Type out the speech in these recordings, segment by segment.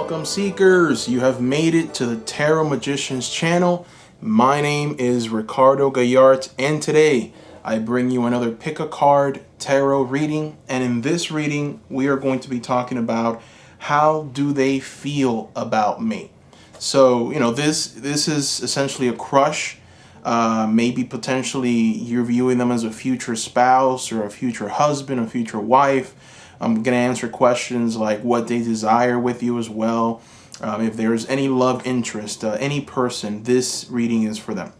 Welcome, seekers. You have made it to the Tarot Magicians channel. My name is Ricardo Gallart, and today I bring you another pick a card tarot reading. And in this reading, we are going to be talking about how do they feel about me. So, this is essentially a crush. Maybe potentially you're viewing them as a future spouse or a future husband, a future wife. I'm going to answer questions like what they desire with you as well. If there's any love interest, any person, this reading is for them.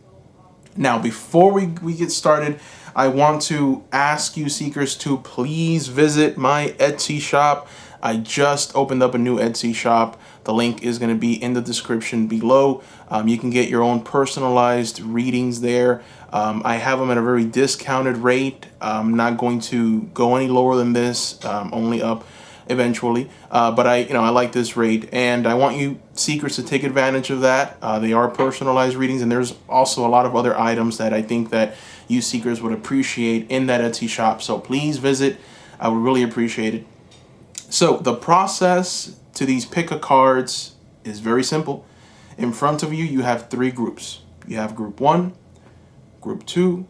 Now, before we get started, I want to ask you seekers to please visit my Etsy shop. I just opened up a new Etsy shop. The link is going to be in the description below. You can get your own personalized readings there. I have them at a very discounted rate. I'm not going to go any lower than this, only up eventually. But I like this rate, and I want you seekers to take advantage of that. They are personalized readings, and there's also a lot of other items that I think that you seekers would appreciate in that Etsy shop. So please visit. I would really appreciate it. So the process to these pick-a cards is very simple. In front of you, you have three groups. You have group 1, group 2,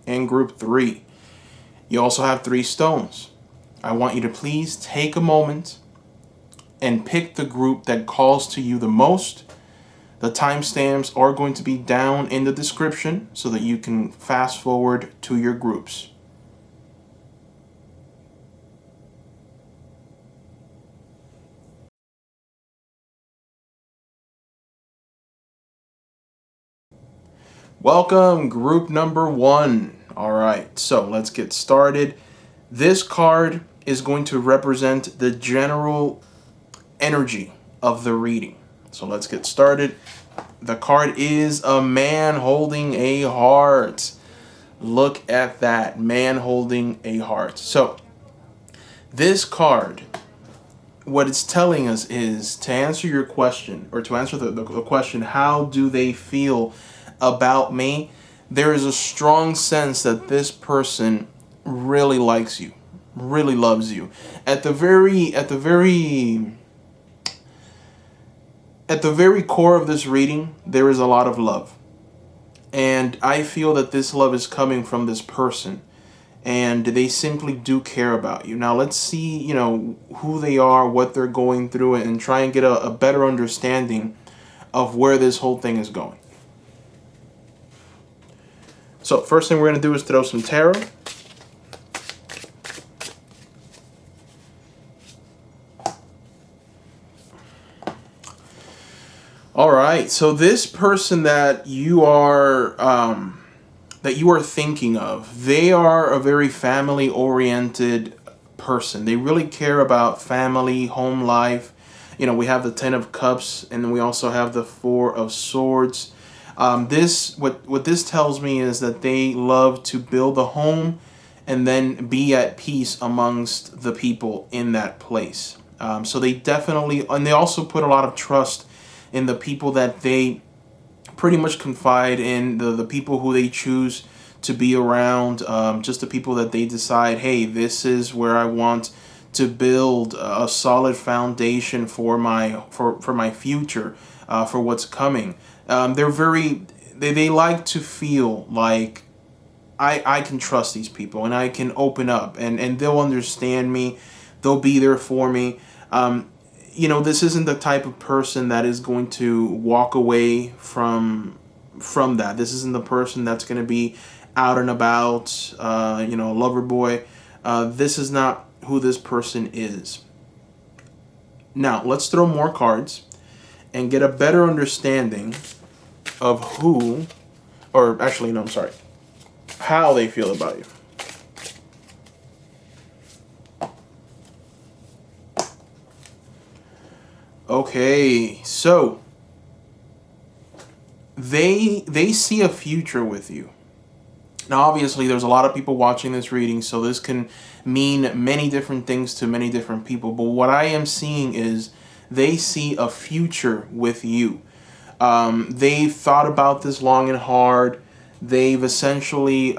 and group 3. You also have 3 stones. I want you to please take a moment and pick the group that calls to you the most. The timestamps are going to be down in the description so that you can fast forward to your groups. Welcome, group number 1. All right, so let's get started. This card is going to represent the general energy of the reading. So let's get started. The card is a man holding a heart. Look at that, man holding a heart. So this card, what it's telling us is to answer your question, or to answer the question, how do they feel about me? There is a strong sense that this person really likes you, really loves you. At the very core of this reading, there is a lot of love. And I feel that this love is coming from this person, and they simply do care about you. Now let's see, who they are, what they're going through, and try and get a better understanding of where this whole thing is going. So first thing we're going to do is throw some tarot. All right, so this person that you are thinking of, they are a very family-oriented person. They really care about family, home life. We have the 10 of Cups, and we also have the 4 of Swords. What this tells me is that they love to build a home and then be at peace amongst the people in that place. So they definitely, and they also put a lot of trust in the people that they pretty much confide in, the people who they choose to be around, just the people that they decide, hey, this is where I want to build a solid foundation for my future, for what's coming. They like to feel like I can trust these people and I can open up and they'll understand me. They'll be there for me. This isn't the type of person that is going to walk away from that. This isn't the person that's going to be out and about, lover boy. This is not who this person is. Now, let's throw more cards and get a better understanding of how they feel about you. Okay, so they see a future with you. Now, obviously, there's a lot of people watching this reading, so this can mean many different things to many different people. But what I am seeing is they see a future with you. They've thought about this long and hard. They've essentially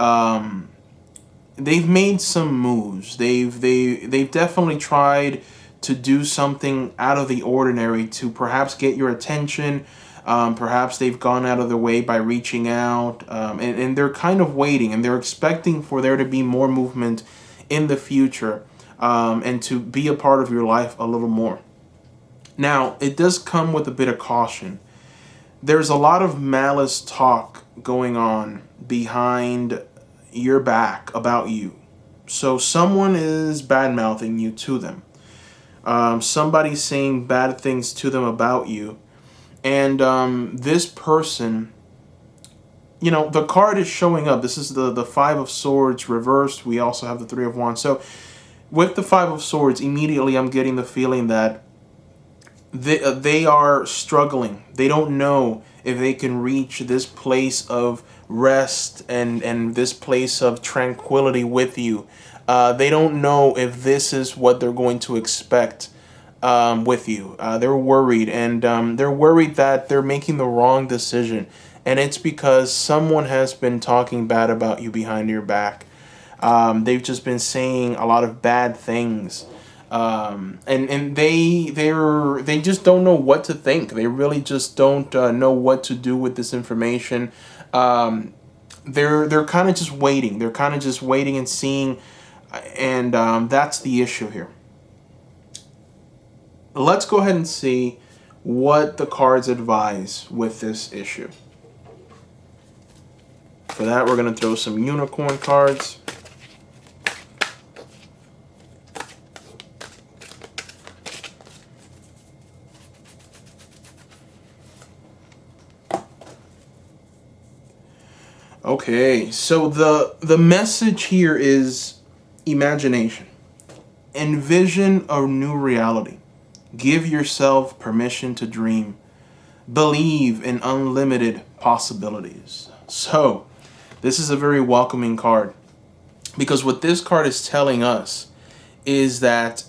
they've made some moves. They've definitely tried to do something out of the ordinary to perhaps get your attention. Perhaps they've gone out of their way by reaching out, and they're kind of waiting, and they're expecting for there to be more movement in the future, and to be a part of your life a little more. Now, it does come with a bit of caution. There's a lot of malice talk going on behind your back about you. So someone is bad-mouthing you to them. Somebody's saying bad things to them about you. And this person, the card is showing up. This is the Five of Swords reversed. We also have the Three of Wands. So with the Five of Swords, immediately I'm getting the feeling that they are struggling. They don't know if they can reach this place of rest and this place of tranquility with you. They don't know if this is what they're going to expect with you. They're worried, and they're worried that they're making the wrong decision. And it's because someone has been talking bad about you behind your back. They've just been saying a lot of bad things. And they just don't know what to think. They really just don't know what to do with this information. They're kind of just waiting. They're kind of just waiting and seeing, and that's the issue here. Let's go ahead and see what the cards advise with this issue. For that, we're going to throw some unicorn cards. Okay, so the message here is imagination. Envision a new reality. Give yourself permission to dream. Believe in unlimited possibilities. So, this is a very welcoming card, because what this card is telling us is that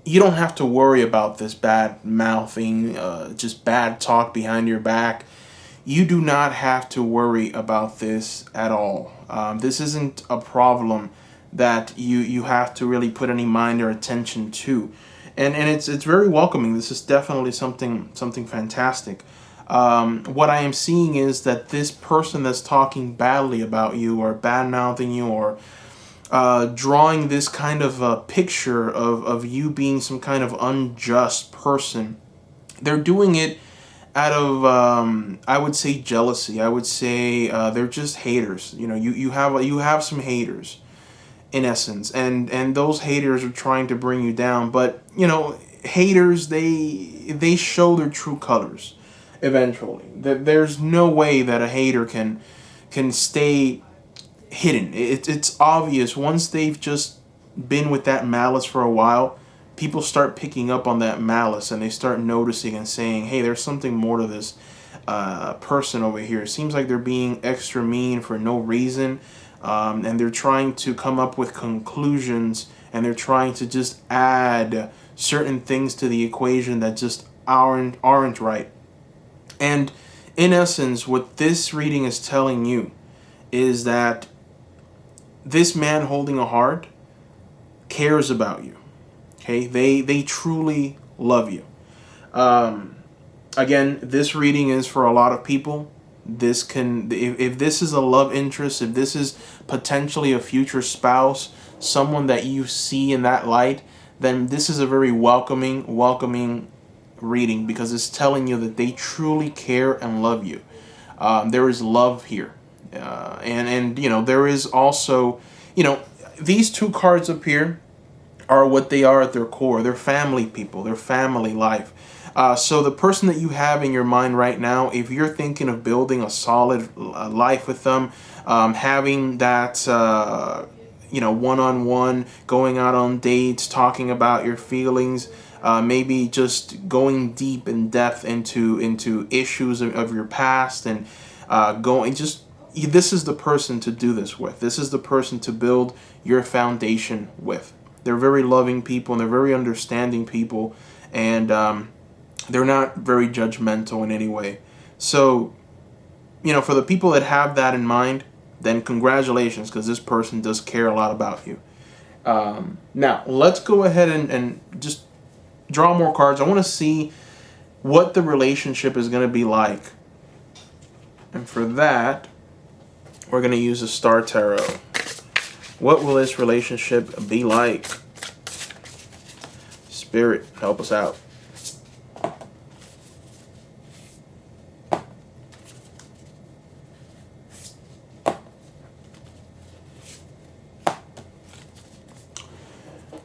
you don't have to worry about this bad mouthing, just bad talk behind your back. You do not have to worry about this at all. This isn't a problem that you have to really put any mind or attention to. And it's very welcoming. This is definitely something fantastic. What I am seeing is that this person that's talking badly about you, or bad-mouthing you, or drawing this kind of a picture of you being some kind of unjust person, they're doing it out of, I would say, jealousy. I would say they're just haters. You have some haters, in essence, and those haters are trying to bring you down. But haters, they show their true colors eventually. There's no way that a hater can stay hidden. It's obvious once they've just been with that malice for a while. People start picking up on that malice, and they start noticing and saying, hey, there's something more to this person over here. It seems like they're being extra mean for no reason, and they're trying to come up with conclusions, and they're trying to just add certain things to the equation that just aren't right. And in essence, what this reading is telling you is that this man holding a heart cares about you. Okay, they truly love you. Again, this reading is for a lot of people. This can, if this is a love interest, if this is potentially a future spouse, someone that you see in that light, then this is a very welcoming reading, because it's telling you that they truly care and love you. There is love here, and there is also, these two cards up here are what they are at their core. They're family people. They're family life. So the person that you have in your mind right now, if you're thinking of building a solid life with them, having that, one-on-one, going out on dates, talking about your feelings, maybe just going deep in depth into issues of your past, and this is the person to do this with. This is the person to build your foundation with. They're very loving people, and they're very understanding people, and they're not very judgmental in any way. So, for the people that have that in mind, then congratulations, because this person does care a lot about you. Now, let's go ahead and just draw more cards. I want to see what the relationship is going to be like. And for that, we're going to use a Star Tarot. What will this relationship be like? Spirit, help us out.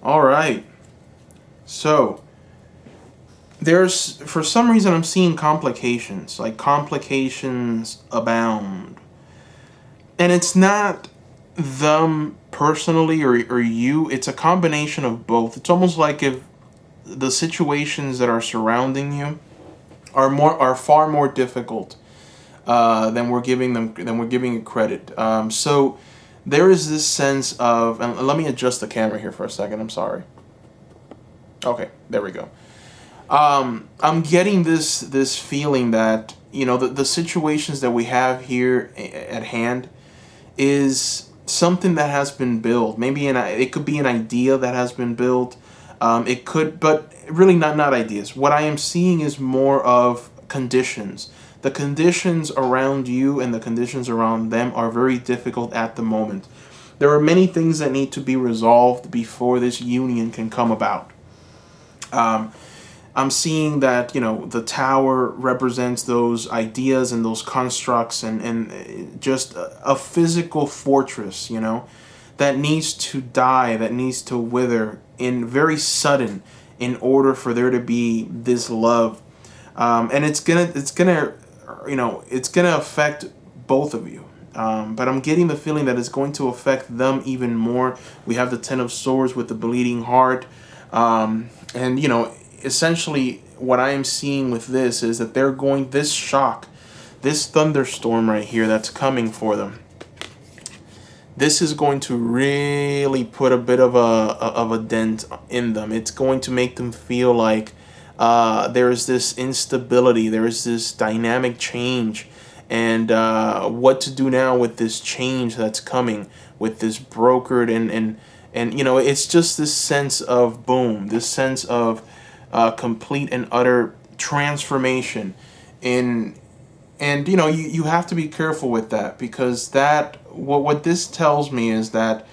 All right. So, for some reason I'm seeing complications, like complications abound. And it's not them personally or you, it's a combination of both. It's almost like if the situations that are surrounding you are far more difficult than we're giving it credit. So there is this sense of, and let me adjust the camera here for a second. I'm sorry. Okay, there we go. I'm getting this feeling that, you know, the situations that we have here at hand is something that has been built. Maybe it could be an idea that has been built. It could, but really not ideas. What I am seeing is more of conditions. The conditions around you and the conditions around them are very difficult at the moment. There are many things that need to be resolved before this union can come about. I'm seeing that, you know, the tower represents those ideas and those constructs and just a physical fortress, you know, that needs to die, that needs to wither in very sudden in order for there to be this love. And it's gonna affect both of you. But I'm getting the feeling that it's going to affect them even more. We have the Ten of Swords with the bleeding heart. And, you know, essentially what I am seeing with this is that this shock, this thunderstorm right here that's coming for them, this is going to really put a bit of a dent in them. It's going to make them feel like there is this instability, there is this dynamic change, and what to do now with this change that's coming, with this brokered and you know, it's just this sense of boom, this sense of complete and utter transformation and you know, you have to be careful with that, because what this tells me is that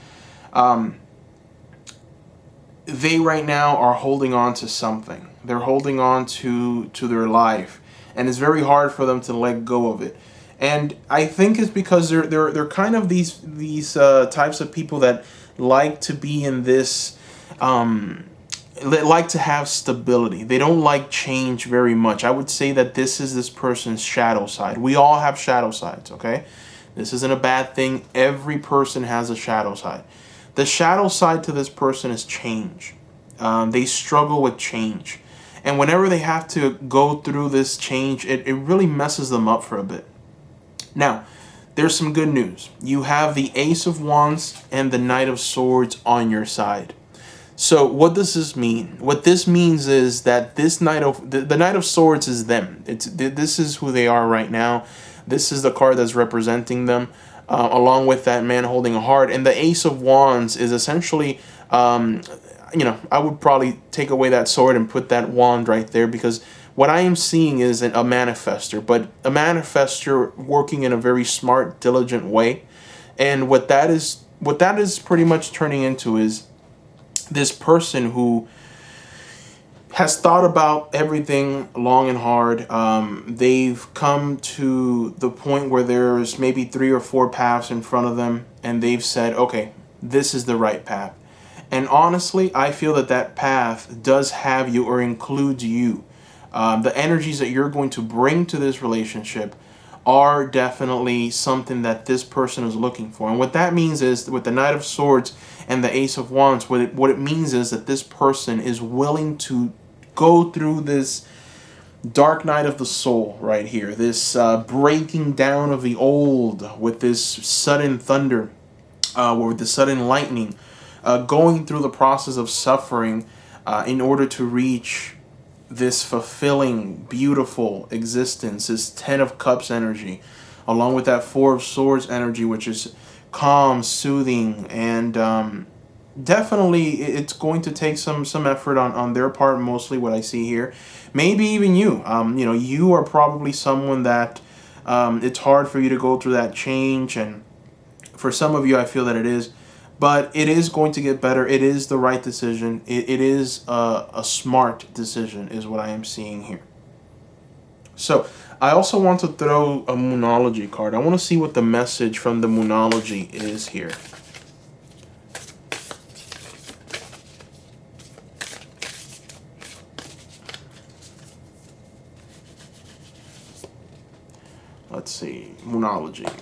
they right now are holding on to something. They're holding on to their life, and it's very hard for them to let go of it. And I think it's because they're kind of these types of people that like to be in this like to have stability. They don't like change very much. I would say that this is this person's shadow side. We all have shadow sides, okay? This isn't a bad thing. Every person has a shadow side. The shadow side to this person is change. They struggle with change. And whenever they have to go through this change, it really messes them up for a bit. Now, there's some good news. You have the Ace of Wands and the Knight of Swords on your side. So what does this mean? What this means is that this the Knight of Swords is them. This is who they are right now. This is the card that's representing them, along with that man holding a heart. And the Ace of Wands is essentially, you know, I would probably take away that sword and put that wand right there, because what I am seeing is a manifester, but a manifester working in a very smart, diligent way. And what that is pretty much turning into is this person who has thought about everything long and hard. They've come to the point where there's maybe 3 or 4 paths in front of them, and they've said, okay, this is the right path. And honestly, I feel that path does have you or includes you. The energies that you're going to bring to this relationship are definitely something that this person is looking for. And what that means is, with the Knight of Swords and the Ace of Wands, what it means is that this person is willing to go through this dark night of the soul right here, this breaking down of the old with this sudden thunder, with the sudden lightning, going through the process of suffering in order to reach this fulfilling, beautiful existence, this 10 of Cups energy, along with that 4 of Swords energy, which is calm, soothing, and definitely it's going to take some effort on their part, mostly what I see here. Maybe even you. You know, you are probably someone that it's hard for you to go through that change, and for some of you, I feel that it is. But it is going to get better. It is the right decision. It is a smart decision, is what I am seeing here. So I also want to throw a Moonology card. I want to see what the message from the Moonology is here. Let's see. Moonology.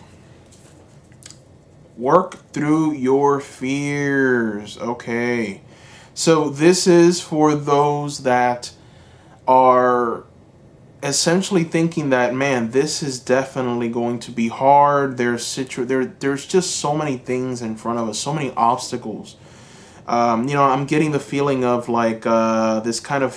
Work through your fears. Okay. So this is for those that are essentially thinking that, man, this is definitely going to be hard. There's just so many things in front of us, so many obstacles. You know, I'm getting the feeling of like this kind of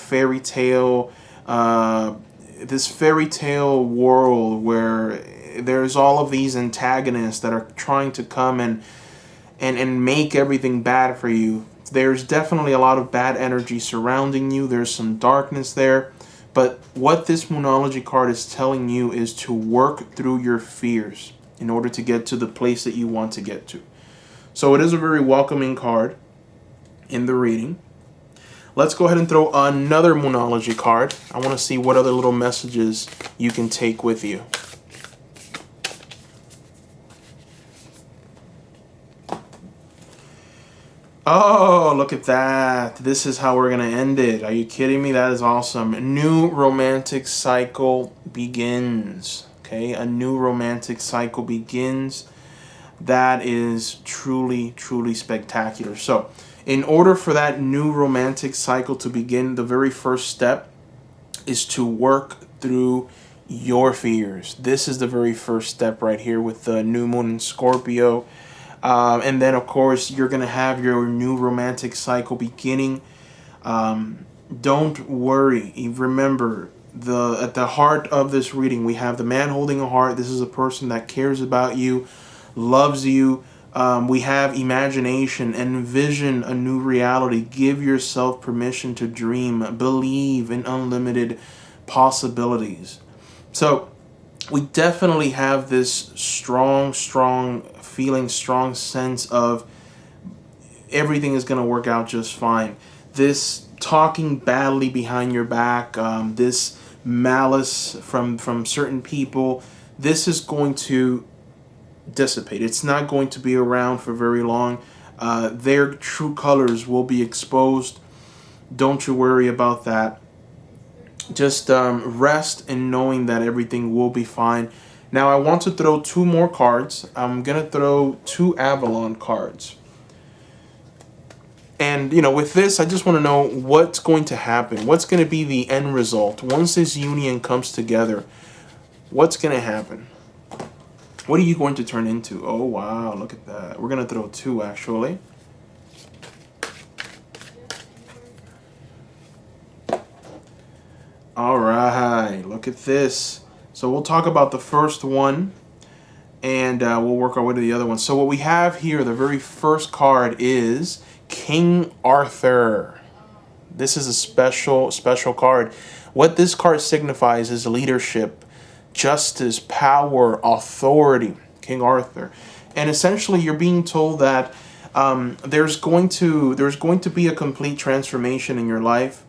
this fairy tale world where there's all of these antagonists that are trying to come and make everything bad for you. There's definitely a lot of bad energy surrounding you. There's some darkness there. But what this Moonology card is telling you is to work through your fears in order to get to the place that you want to get to. So it is a very welcoming card in the reading. Let's go ahead and throw another Moonology card. I want to see what other little messages you can take with you. Oh, look at that. This is how we're going to end it. Are you kidding me? That is awesome. New romantic cycle begins. Okay, a new romantic cycle begins. That is truly, truly spectacular. So, in order for that new romantic cycle to begin, the very first step is to work through your fears. This is the very first step right here with the new moon in Scorpio. And then, of course, you're going to have your new romantic cycle beginning. Don't worry. Remember, at the heart of this reading, we have the man holding a heart. This is a person that cares about you, loves you. We have imagination, envision a new reality. Give yourself permission to dream. Believe in unlimited possibilities. So we definitely have this strong feeling, strong sense of everything is going to work out just fine. This talking badly behind your back, this malice from certain people, this is going to dissipate. It's not going to be around for very long. Their true colors will be exposed. Don't you worry about that. Just rest in knowing that everything will be fine. Now I want to throw two more cards. I'm going to throw two Avalon cards. And, you know, with this, I just want to know what's going to happen. What's going to be the end result? Once this union comes together, what's going to happen? What are you going to turn into? Oh, wow, look at that. We're going to throw two, actually. All right, look at this. So we'll talk about the first one, and we'll work our way to the other one. So what we have here, the very first card is King Arthur. This is a special card. What this card signifies is leadership, justice, power, authority. King Arthur. And essentially you're being told that there's going to be a complete transformation in your life.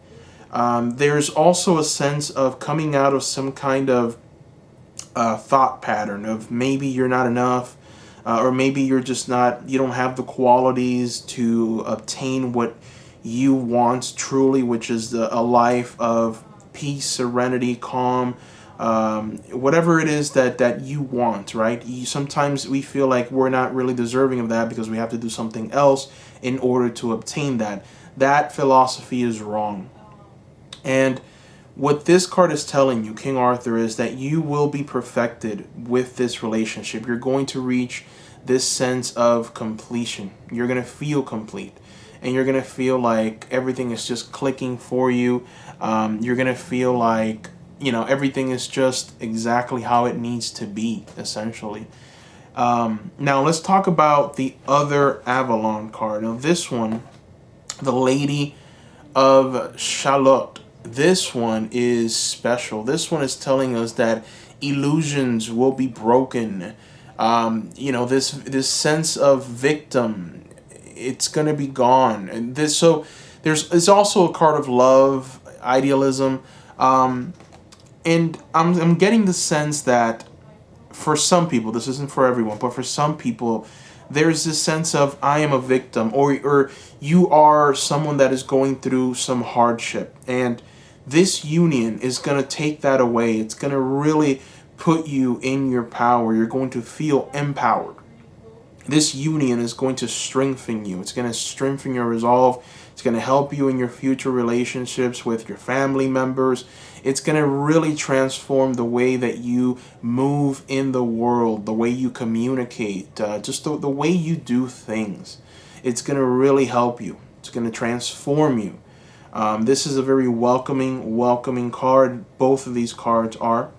There's also a sense of coming out of some kind of thought pattern of maybe you're not enough, or maybe you don't have the qualities to obtain what you want truly, which is a life of peace, serenity, calm, whatever it is that you want, right? Sometimes we feel like we're not really deserving of that because we have to do something else in order to obtain that. That philosophy is wrong. And what this card is telling you, King Arthur, is that you will be perfected with this relationship. You're going to reach this sense of completion. You're going to feel complete. And you're going to feel like everything is just clicking for you. You're going to feel like, everything is just exactly how it needs to be, essentially. Now let's talk about the other Avalon card. Now this one, the Lady of Shalott. This one is special. This one is telling us that illusions will be broken. This sense of victim, it's gonna be gone. And it's also a card of love, idealism, and I'm getting the sense that for some people, this isn't for everyone, but for some people, there's this sense of I am a victim, or you are someone that is going through some hardship, and this union is going to take that away. It's going to really put you in your power. You're going to feel empowered. This union is going to strengthen you. It's going to strengthen your resolve. It's going to help you in your future relationships with your family members. It's going to really transform the way that you move in the world, the way you communicate, just the way you do things. It's going to really help you. It's going to transform you. This is a very welcoming card. Both of these cards are.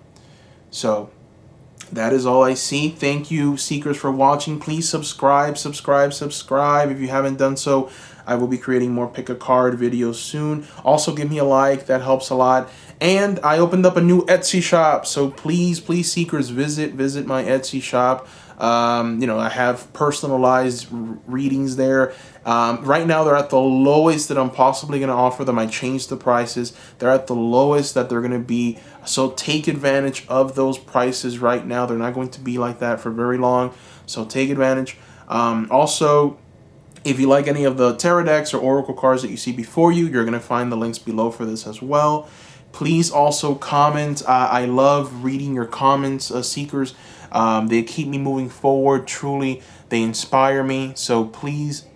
So that is all I see. Thank you, seekers, for watching. Please subscribe. If you haven't done so, I will be creating more pick a card videos soon. Also, give me a like. That helps a lot. And I opened up a new Etsy shop. So please, seekers, visit my Etsy shop. I have personalized readings there. Right now, they're at the lowest that I'm possibly going to offer them. I changed the prices. They're at the lowest that they're going to be. So take advantage of those prices right now. They're not going to be like that for very long. So take advantage. Also, if you like any of the tarot decks or oracle cards that you see before you, you're going to find the links below for this as well. Please also comment. I love reading your comments, seekers. They keep me moving forward. Truly, they inspire me. So please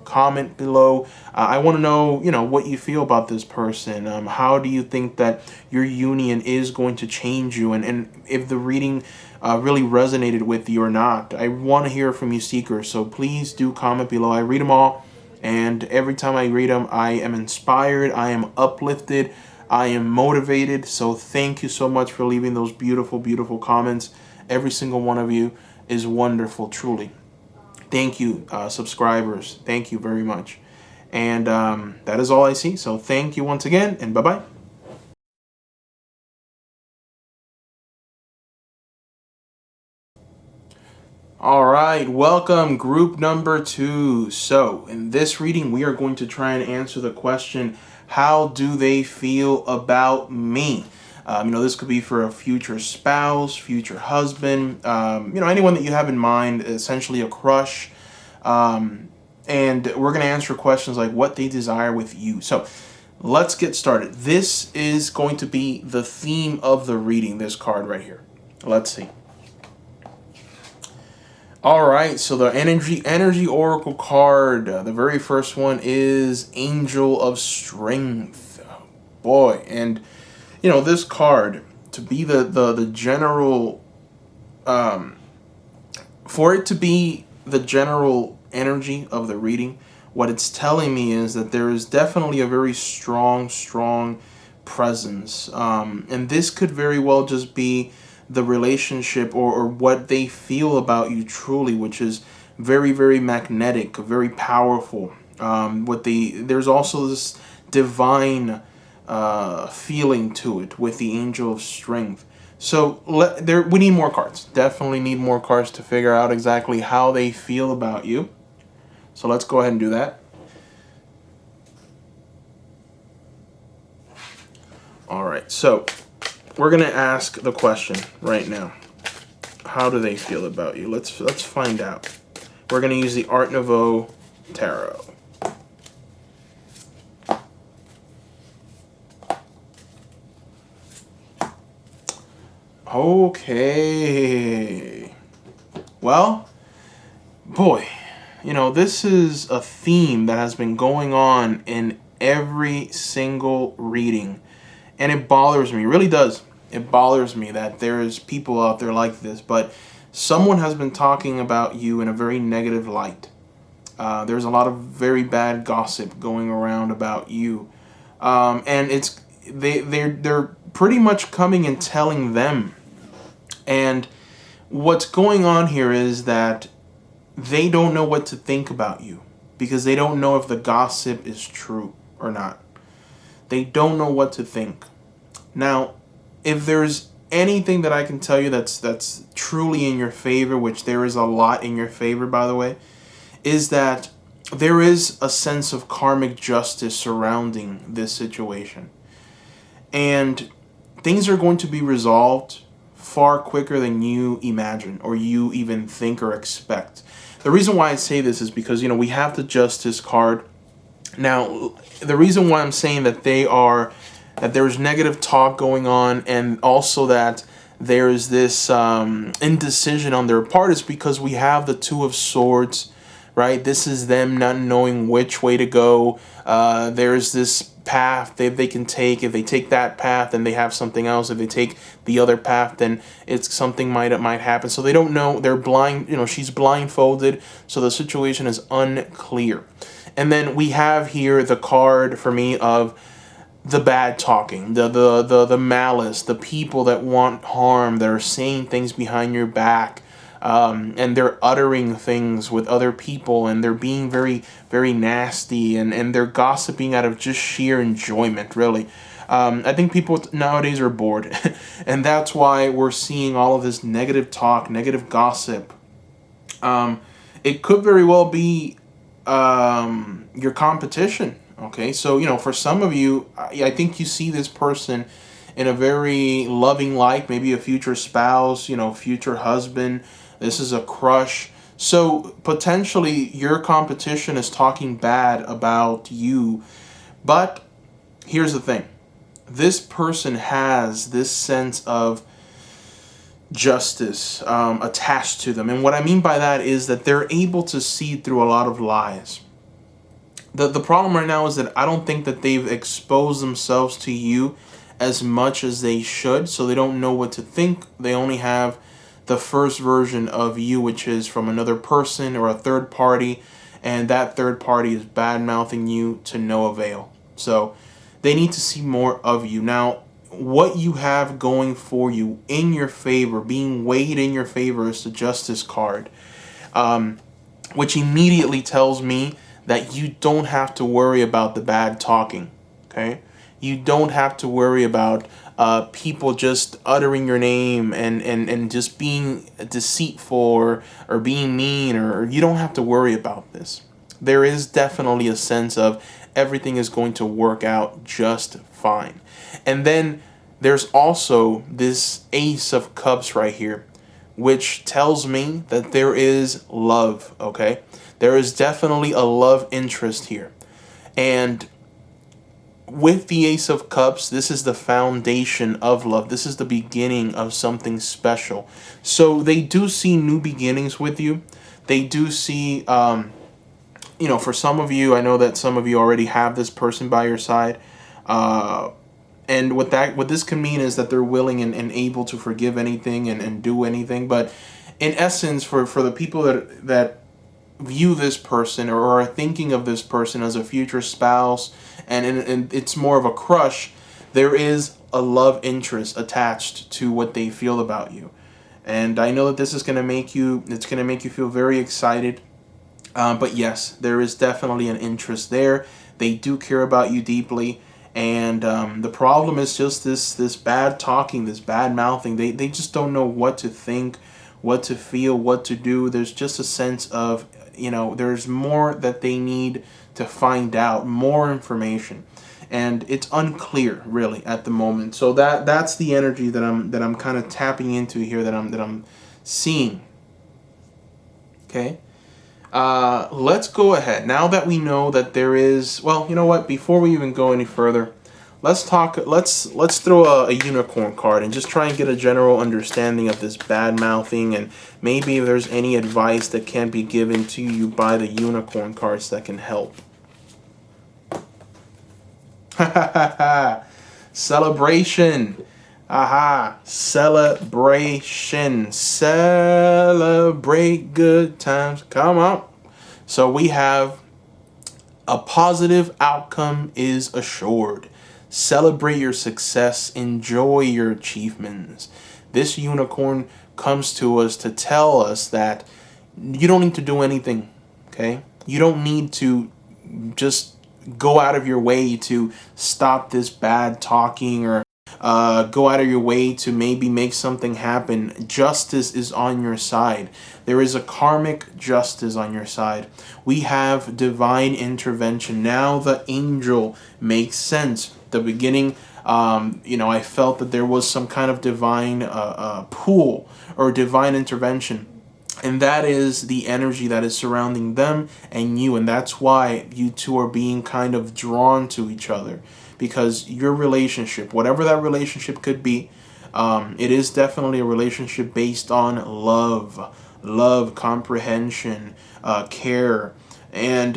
comment below. I want to know, what you feel about this person. How do you think that your union is going to change you, and if the reading really resonated with you or not. I want to hear from you, seekers. So please do comment below. I read them all, and every time I read them, I am inspired. I am uplifted. I am motivated. So thank you so much for leaving those beautiful comments. Every single one of you is wonderful, truly. Thank you, subscribers. Thank you very much. And that is all I see. So thank you once again, and bye-bye. All right, welcome, group number 2. So in this reading, we are going to try and answer the question, how do they feel about me? This could be for a future spouse, future husband, anyone that you have in mind, essentially a crush. And we're going to answer questions like what they desire with you. So let's get started. This is going to be the theme of the reading, this card right here. Let's see. All right, so the energy oracle card, the very first one is Angel of Strength. Oh, boy, and this card, to be the general, for it to be the general energy of the reading, what it's telling me is that there is definitely a very strong presence, and this could very well just be the relationship or what they feel about you truly, which is very magnetic, very powerful. There's also this divine feeling to it with the Angel of Strength. So we need more cards. Definitely need more cards to figure out exactly how they feel about you. So let's go ahead and do that. All right, so we're gonna ask the question right now. How do they feel about you? Let's find out. We're gonna use the Art Nouveau Tarot. Okay. Well, boy, this is a theme that has been going on in every single reading. And it bothers me, it really does. It bothers me that there's people out there like this, but someone has been talking about you in a very negative light. There's a lot of very bad gossip going around about you. And they're pretty much coming and telling them. And what's going on here is that they don't know what to think about you because they don't know if the gossip is true or not. They don't know what to think. Now, if there's anything that I can tell you that's truly in your favor, which there is a lot in your favor, by the way, is that there is a sense of karmic justice surrounding this situation. And things are going to be resolved far quicker than you imagine or you even think or expect. The reason why I say this is because, we have the Justice card. Now, the reason why I'm saying that that there's negative talk going on, and also that there's this indecision on their part, is because we have the Two of Swords, right? This is them not knowing which way to go. There's this path they can take. If they take that path, then they have something else. If they take the other path, then it's something might happen. So they don't know. They're blind. She's blindfolded. So the situation is unclear. And then we have here the card for me of the bad talking, the malice, the people that want harm, that are saying things behind your back. And they're uttering things with other people, and they're being very, very nasty, and they're gossiping out of just sheer enjoyment, really. I think people nowadays are bored, and that's why we're seeing all of this negative talk, negative gossip. It could very well be your competition, okay? So, for some of you, I think you see this person in a very loving light, maybe a future spouse, future husband. This is a crush. So potentially your competition is talking bad about you. But here's the thing. This person has this sense of justice attached to them. And what I mean by that is that they're able to see through a lot of lies. The problem right now is that I don't think that they've exposed themselves to you as much as they should. So they don't know what to think. They only have the first version of you, which is from another person or a third party, and that third party is bad-mouthing you to no avail. So they need to see more of you. Now, what you have going for you in your favor, being weighed in your favor, is the Justice card, which immediately tells me that you don't have to worry about the bad talking, okay? You don't have to worry about people just uttering your name and just being deceitful or being mean, or you don't have to worry about this. There is definitely a sense of everything is going to work out just fine. And then there's also this Ace of Cups right here, which tells me that there is love, okay? There is definitely a love interest here. And with the Ace of Cups, this is the foundation of love. This is the beginning of something special. So they do see new beginnings with you. They do see, for some of you, I know that some of you already have this person by your side. And what this can mean is that they're willing and able to forgive anything and do anything. But in essence, for the people that view this person or are thinking of this person as a future spouse, and it's more of a crush, there is a love interest attached to what they feel about you. And I know that this is going to make you feel very excited. But yes, there is definitely an interest there. They do care about you deeply. And the problem is just this bad talking, this bad mouthing. They just don't know what to think, what to feel, what to do. There's just a sense of, there's more that they need to find out, more information. And it's unclear really at the moment. So that's the energy that I'm kind of tapping into here, that I'm seeing. Okay? Let's go ahead. Now that we know that there is, well, you know what? Before we even go any further, let's throw a unicorn card and just try and get a general understanding of this bad mouthing, and maybe if there's any advice that can be given to you by the unicorn cards that can help. Celebration. Aha, celebration. Celebrate good times. Come on. So we have a positive outcome is assured. Celebrate your success. Enjoy your achievements. This unicorn comes to us to tell us that you don't need to do anything, okay? You don't need to just go out of your way to stop this bad talking, or go out of your way to maybe make something happen. Justice is on your side. There is a karmic justice on your side. We have divine intervention. Now the angel makes sense. The beginning, I felt that there was some kind of divine pool or divine intervention. And that is the energy that is surrounding them and you. And that's why you two are being kind of drawn to each other. Because your relationship, whatever that relationship could be, it is definitely a relationship based on love, comprehension, care. And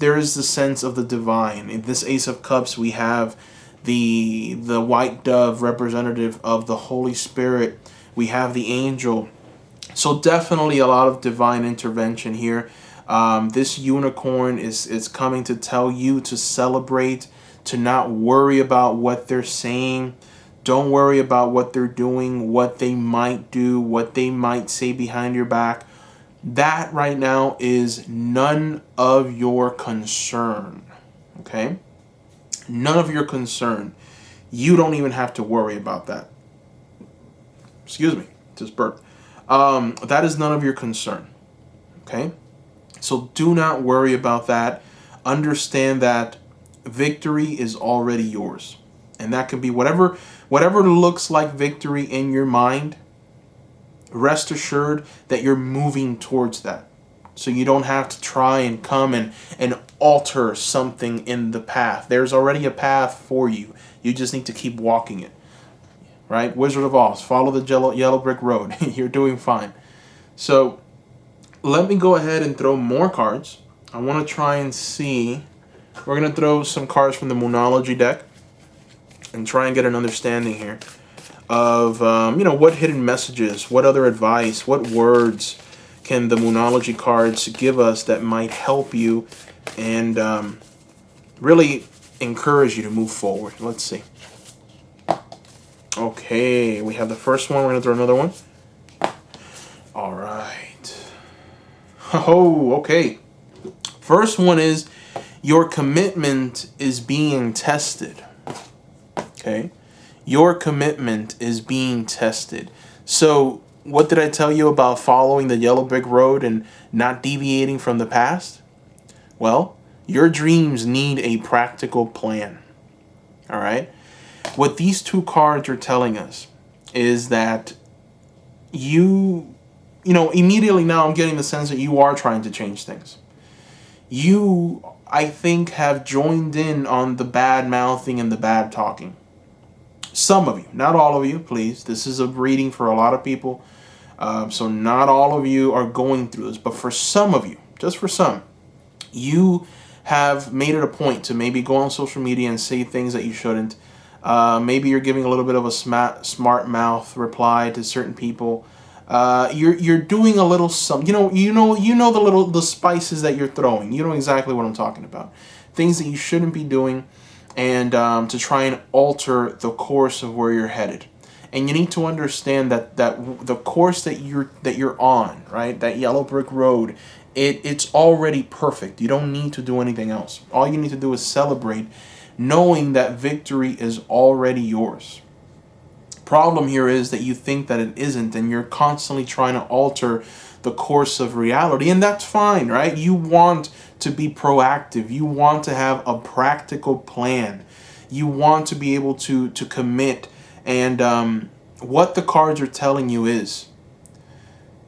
there is the sense of the divine. In this Ace of Cups, we have the white dove, representative of the Holy Spirit. We have the angel. So definitely a lot of divine intervention here. This unicorn is coming to tell you to celebrate, to not worry about what they're saying. Don't worry about what they're doing, what they might do, what they might say behind your back. That right now is none of your concern. Okay? None of your concern. You don't even have to worry about that. Excuse me, just burped. That is none of your concern. Okay? So do not worry about that. Understand that victory is already yours. And that can be whatever looks like victory in your mind. Rest assured that you're moving towards that. So you don't have to try and come and alter something in the path. There's already a path for you. You just need to keep walking it. Right? Wizard of Oz, follow the yellow brick road. You're doing fine. So let me go ahead and throw more cards. I want to try and see. We're going to throw some cards from the Moonology deck and try and get an understanding here of, what hidden messages, what other advice, what words can the Moonology cards give us that might help you and really encourage you to move forward. Let's see. Okay, we have the first one. We're going to throw another one. All right. Oh, okay. First one is your commitment is being tested. Okay? Your commitment is being tested. So, what did I tell you about following the yellow brick road and not deviating from the past? Well, your dreams need a practical plan. All right? What these two cards are telling us is that immediately now I'm getting the sense that you are trying to change things. You, I think, have joined in on the bad mouthing and the bad talking. Some of you, not all of you, please. This is a reading for a lot of people. So not all of you are going through this, but for some of you, just for some, you have made it a point to maybe go on social media and say things that you shouldn't. Maybe you're giving a little bit of a smart mouth reply to certain people. You're doing a little some, the spices that you're throwing. You know exactly what I'm talking about. Things that you shouldn't be doing, and to try and alter the course of where you're headed. And you need to understand that the course that you're on, right? That yellow brick road, it's already perfect. You don't need to do anything else. All you need to do is celebrate, knowing that victory is already yours. Problem here is that you think that it isn't, and you're constantly trying to alter the course of reality, and that's fine, right? You want to be proactive. You want to have a practical plan. You want to be able to commit, and what the cards are telling you is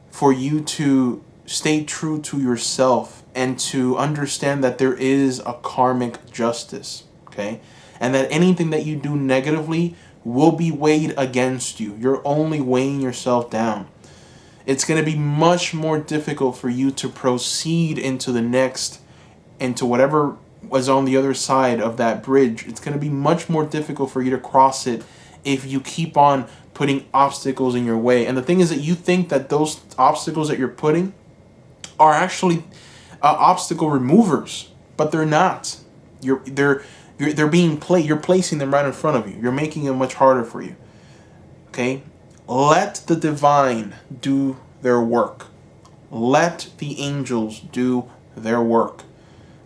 for you to stay true to yourself and to understand that there is a karmic justice. Okay? And that anything that you do negatively will be weighed against you. You're only weighing yourself down. It's going to be much more difficult for you to proceed into whatever was on the other side of that bridge. It's going to be much more difficult for you to cross it if you keep on putting obstacles in your way. And the thing is that you think that those obstacles that you're putting are actually obstacle removers, but they're not. They're being you're placing them right in front of you. You're making it much harder for you. Okay? Let the divine do their work. Let the angels do their work.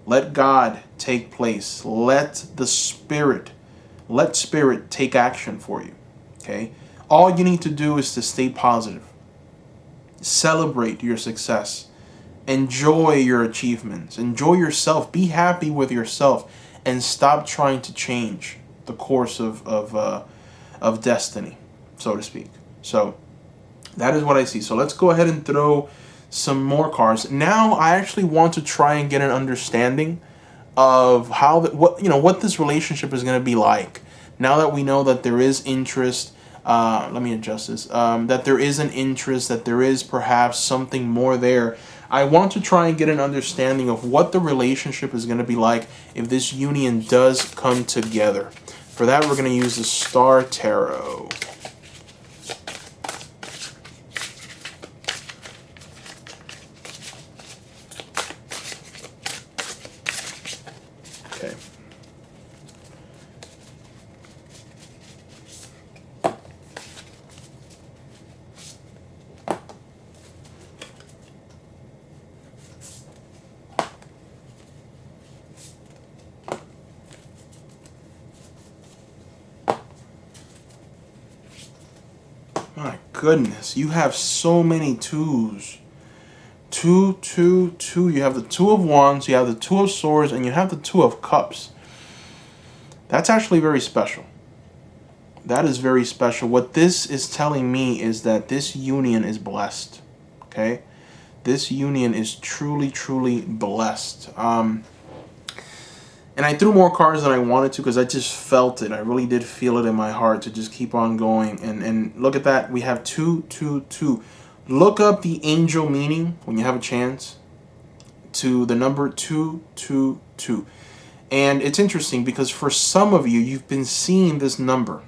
Let God take place. Let Spirit take action for you. Okay? All you need to do is to stay positive. Celebrate your success. Enjoy your achievements. Enjoy yourself. Be happy with yourself, and stop trying to change the course of destiny, so to speak. So that is what I see. So let's go ahead and throw some more cards. Now I actually want to try and get an understanding of what this relationship is going to be like. Now that we know that there is interest, let me adjust this. That there is an interest, that there is perhaps something more there. I want to try and get an understanding of what the relationship is going to be like if this union does come together. For that, we're going to use the Star Tarot. Okay. My goodness, you have so many twos. Two, two, two. You have the Two of Wands, you have the Two of Swords, and you have the Two of Cups. That's actually very special. That is very special. What this is telling me is that this union is blessed. Okay? This union is truly, truly blessed. And I threw more cards than I wanted to because I just felt it. I really did feel it in my heart to just keep on going. And look at that. We have 2, 2, 2. Look up the angel meaning when you have a chance to the number 2, 2, 2. And it's interesting because for some of you, you've been seeing this number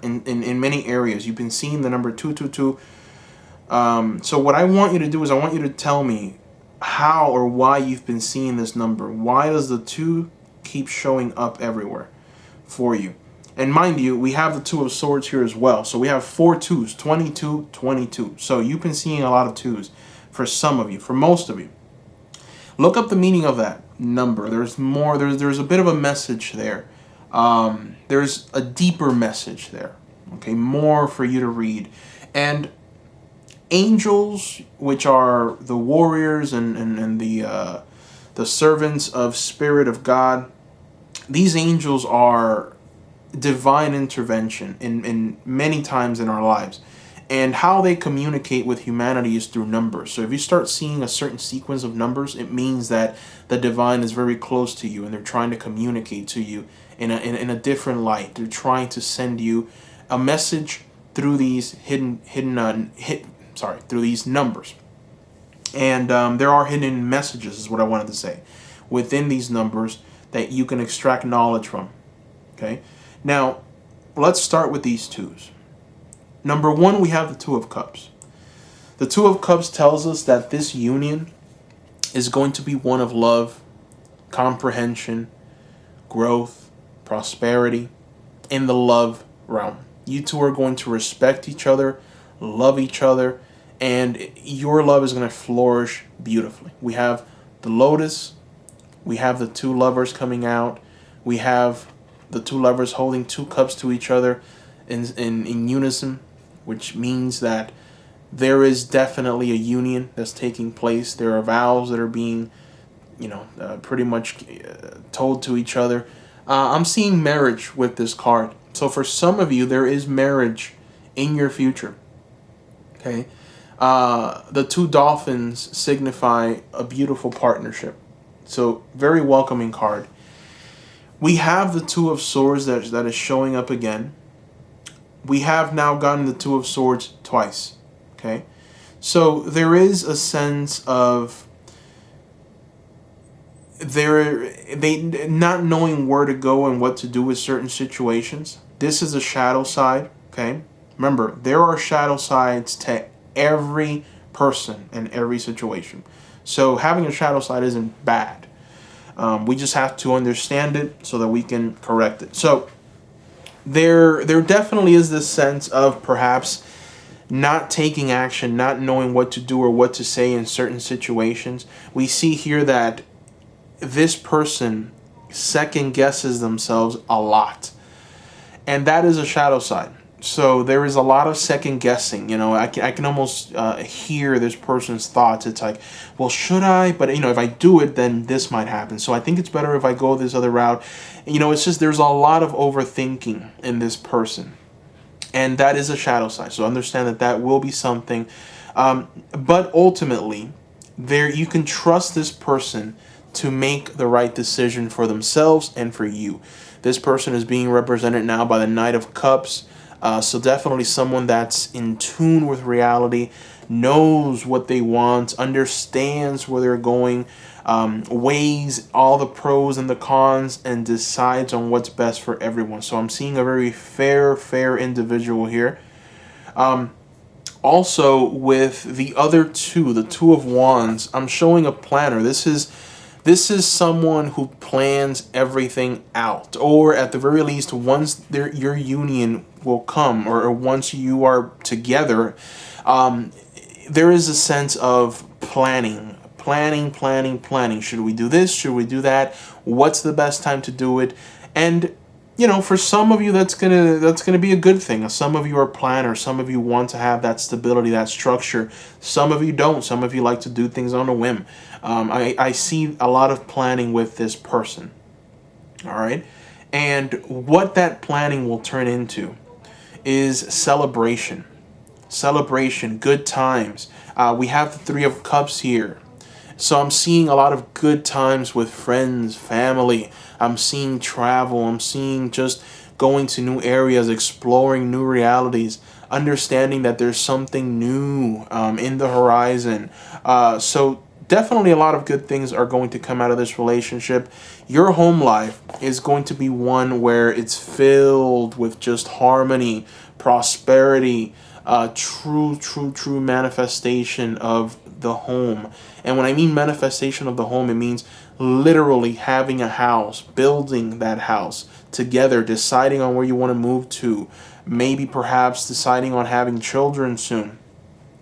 in many areas. You've been seeing the number 2, 2, 2. So what I want you to do is I want you to tell me how or why you've been seeing this number. Why does the 2 keep showing up everywhere for you? And mind you, we have the Two of Swords here as well. So we have 4 2s, 22, 22. So you've been seeing a lot of 2s for some of you, for most of you. Look up the meaning of that number. There's more, there's a bit of a message there. There's a deeper message there. Okay, more for you to read. And angels, which are the warriors and the servants of Spirit of God, these angels are divine intervention in many times in our lives. And how they communicate with humanity is through numbers. So if you start seeing a certain sequence of numbers, it means that the divine is very close to you and they're trying to communicate to you in a different light. They're trying to send you a message through these through these numbers. And there are hidden messages, is what I wanted to say, within these numbers that you can extract knowledge from. Okay? Now, let's start with these 2s. Number 1, we have the Two of Cups. The Two of Cups tells us that this union is going to be one of love, comprehension, growth, prosperity, in the love realm. You two are going to respect each other, love each other, and your love is going to flourish beautifully. We have the Lotus. We have the 2 lovers coming out. We have the 2 lovers holding 2 cups to each other in unison, which means that there is definitely a union that's taking place. There are vows that are being, pretty much told to each other. I'm seeing marriage with this card. So for some of you, there is marriage in your future. Okay? The 2 dolphins signify a beautiful partnership. So very welcoming card. We have the Two of Swords that is showing up again. We have now gotten the Two of Swords twice. Okay? So there is a sense of they not knowing where to go and what to do with certain situations. This is a shadow side. Okay? Remember, there are shadow sides to every person and every situation. So having a shadow side isn't bad. We just have to understand it so that we can correct it. So there definitely is this sense of perhaps not taking action, not knowing what to do or what to say in certain situations. We see here that this person second guesses themselves a lot. And that is a shadow side. So there is a lot of second guessing. I can almost hear this person's thoughts. It's like, well, should I? But if I do it, then this might happen. So I think it's better if I go this other route. It's just there's a lot of overthinking in this person, and that is a shadow side. So understand that will be something. But ultimately, you can trust this person to make the right decision for themselves and for you. This person is being represented now by the Knight of Cups. So definitely someone that's in tune with reality, knows what they want, understands where they're going, weighs all the pros and the cons, and decides on what's best for everyone. So I'm seeing a very fair individual here. Also, with the other two, the Two of Wands, I'm showing a planner. This is someone who plans everything out, or at the very least, once your union will come, or once you are together, there is a sense of planning. Should we do this? Should we do that? What's the best time to do it? And for some of you, that's gonna be a good thing. Some of you are planners. Some of you want to have that stability, that structure. Some of you don't. Some of you like to do things on a whim. I see a lot of planning with this person. All right, and what that planning will turn into is celebration, good times. We have the Three of Cups here. So I'm seeing a lot of good times with friends, family. I'm seeing travel. I'm seeing just going to new areas, exploring new realities, understanding that there's something new in the horizon. So definitely a lot of good things are going to come out of this relationship. Your home life is going to be one where it's filled with just harmony, prosperity, true manifestation of the home. And when I mean manifestation of the home, it means literally having a house, building that house together, deciding on where you want to move to, maybe perhaps deciding on having children soon,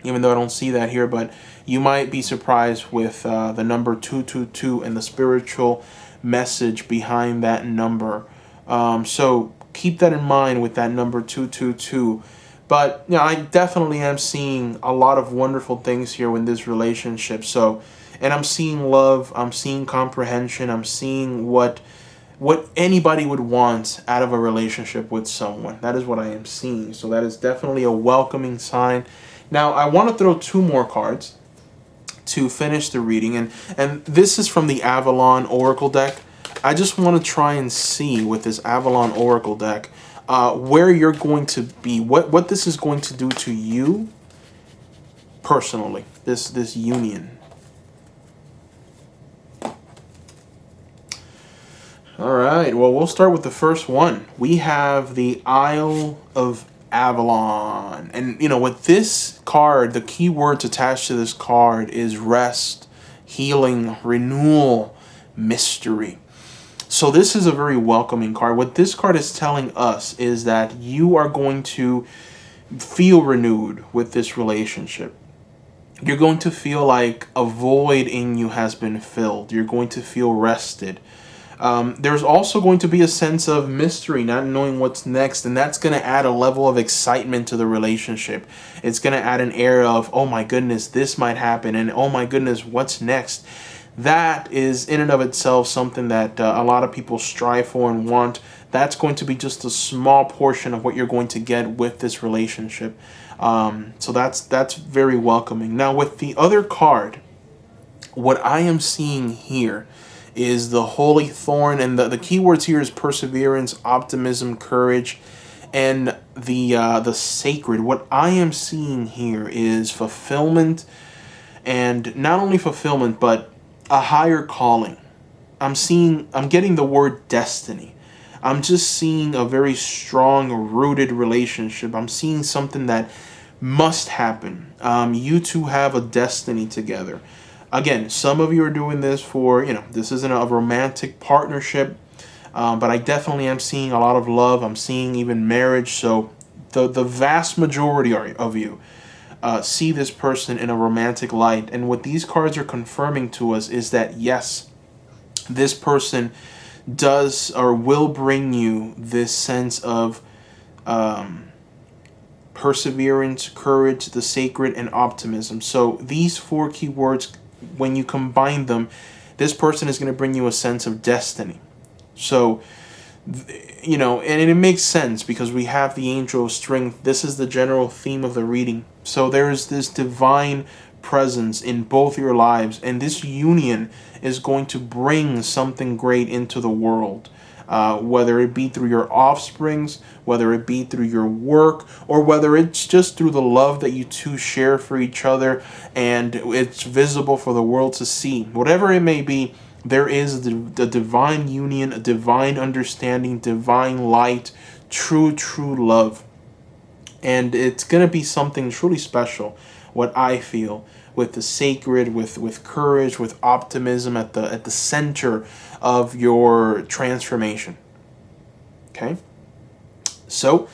even though I don't see that here. But you might be surprised with the number 222 and the spiritual message behind that number. So keep that in mind with that number 222. But I definitely am seeing a lot of wonderful things here in this relationship. So, and I'm seeing love, I'm seeing comprehension, I'm seeing what anybody would want out of a relationship with someone. That is what I am seeing. So that is definitely a welcoming sign. Now, I want to throw two more cards to finish the reading, and this is from the Avalon Oracle deck. I just want to try and see with this Avalon Oracle deck where you're going to be, what this is going to do to you personally, this union. All right, well, we'll start with the first one. We have the Isle of Avalon. And, with this card, the key words attached to this card is rest, healing, renewal, mystery. So this is a very welcoming card. What this card is telling us is that you are going to feel renewed with this relationship. You're going to feel like a void in you has been filled. You're going to feel rested. There's also going to be a sense of mystery, not knowing what's next, and that's going to add a level of excitement to the relationship. It's going to add an air of, oh my goodness, this might happen, and oh my goodness, what's next? That is in and of itself something that a lot of people strive for and want. That's going to be just a small portion of what you're going to get with this relationship. So that's very welcoming. Now with the other card, what I am seeing here is the Holy Thorn, and the keywords here is perseverance, optimism, courage, and the sacred. What I am seeing here is fulfillment, and not only fulfillment, but a higher calling. I'm getting the word destiny. I'm just seeing a very strong, rooted relationship. I'm seeing something that must happen. You two have a destiny together. Again, some of you are doing this for, this isn't a romantic partnership, but I definitely am seeing a lot of love. I'm seeing even marriage. So the vast majority of you see this person in a romantic light. And what these cards are confirming to us is that, yes, this person does or will bring you this sense of perseverance, courage, the sacred, and optimism. So these four keywords, when you combine them, this person is going to bring you a sense of destiny. So, you know, and it makes sense because we have the angel of strength. This is the general theme of the reading. So there's this divine presence in both your lives, and this union is going to bring something great into the world. Whether it be through your offsprings, whether it be through your work, or whether it's just through the love that you two share for each other and it's visible for the world to see. Whatever it may be, there is the divine union, a divine understanding, divine light, true love. And it's going to be something truly special, what I feel, with the sacred, with courage, with optimism at the center of your transformation. Okay? So,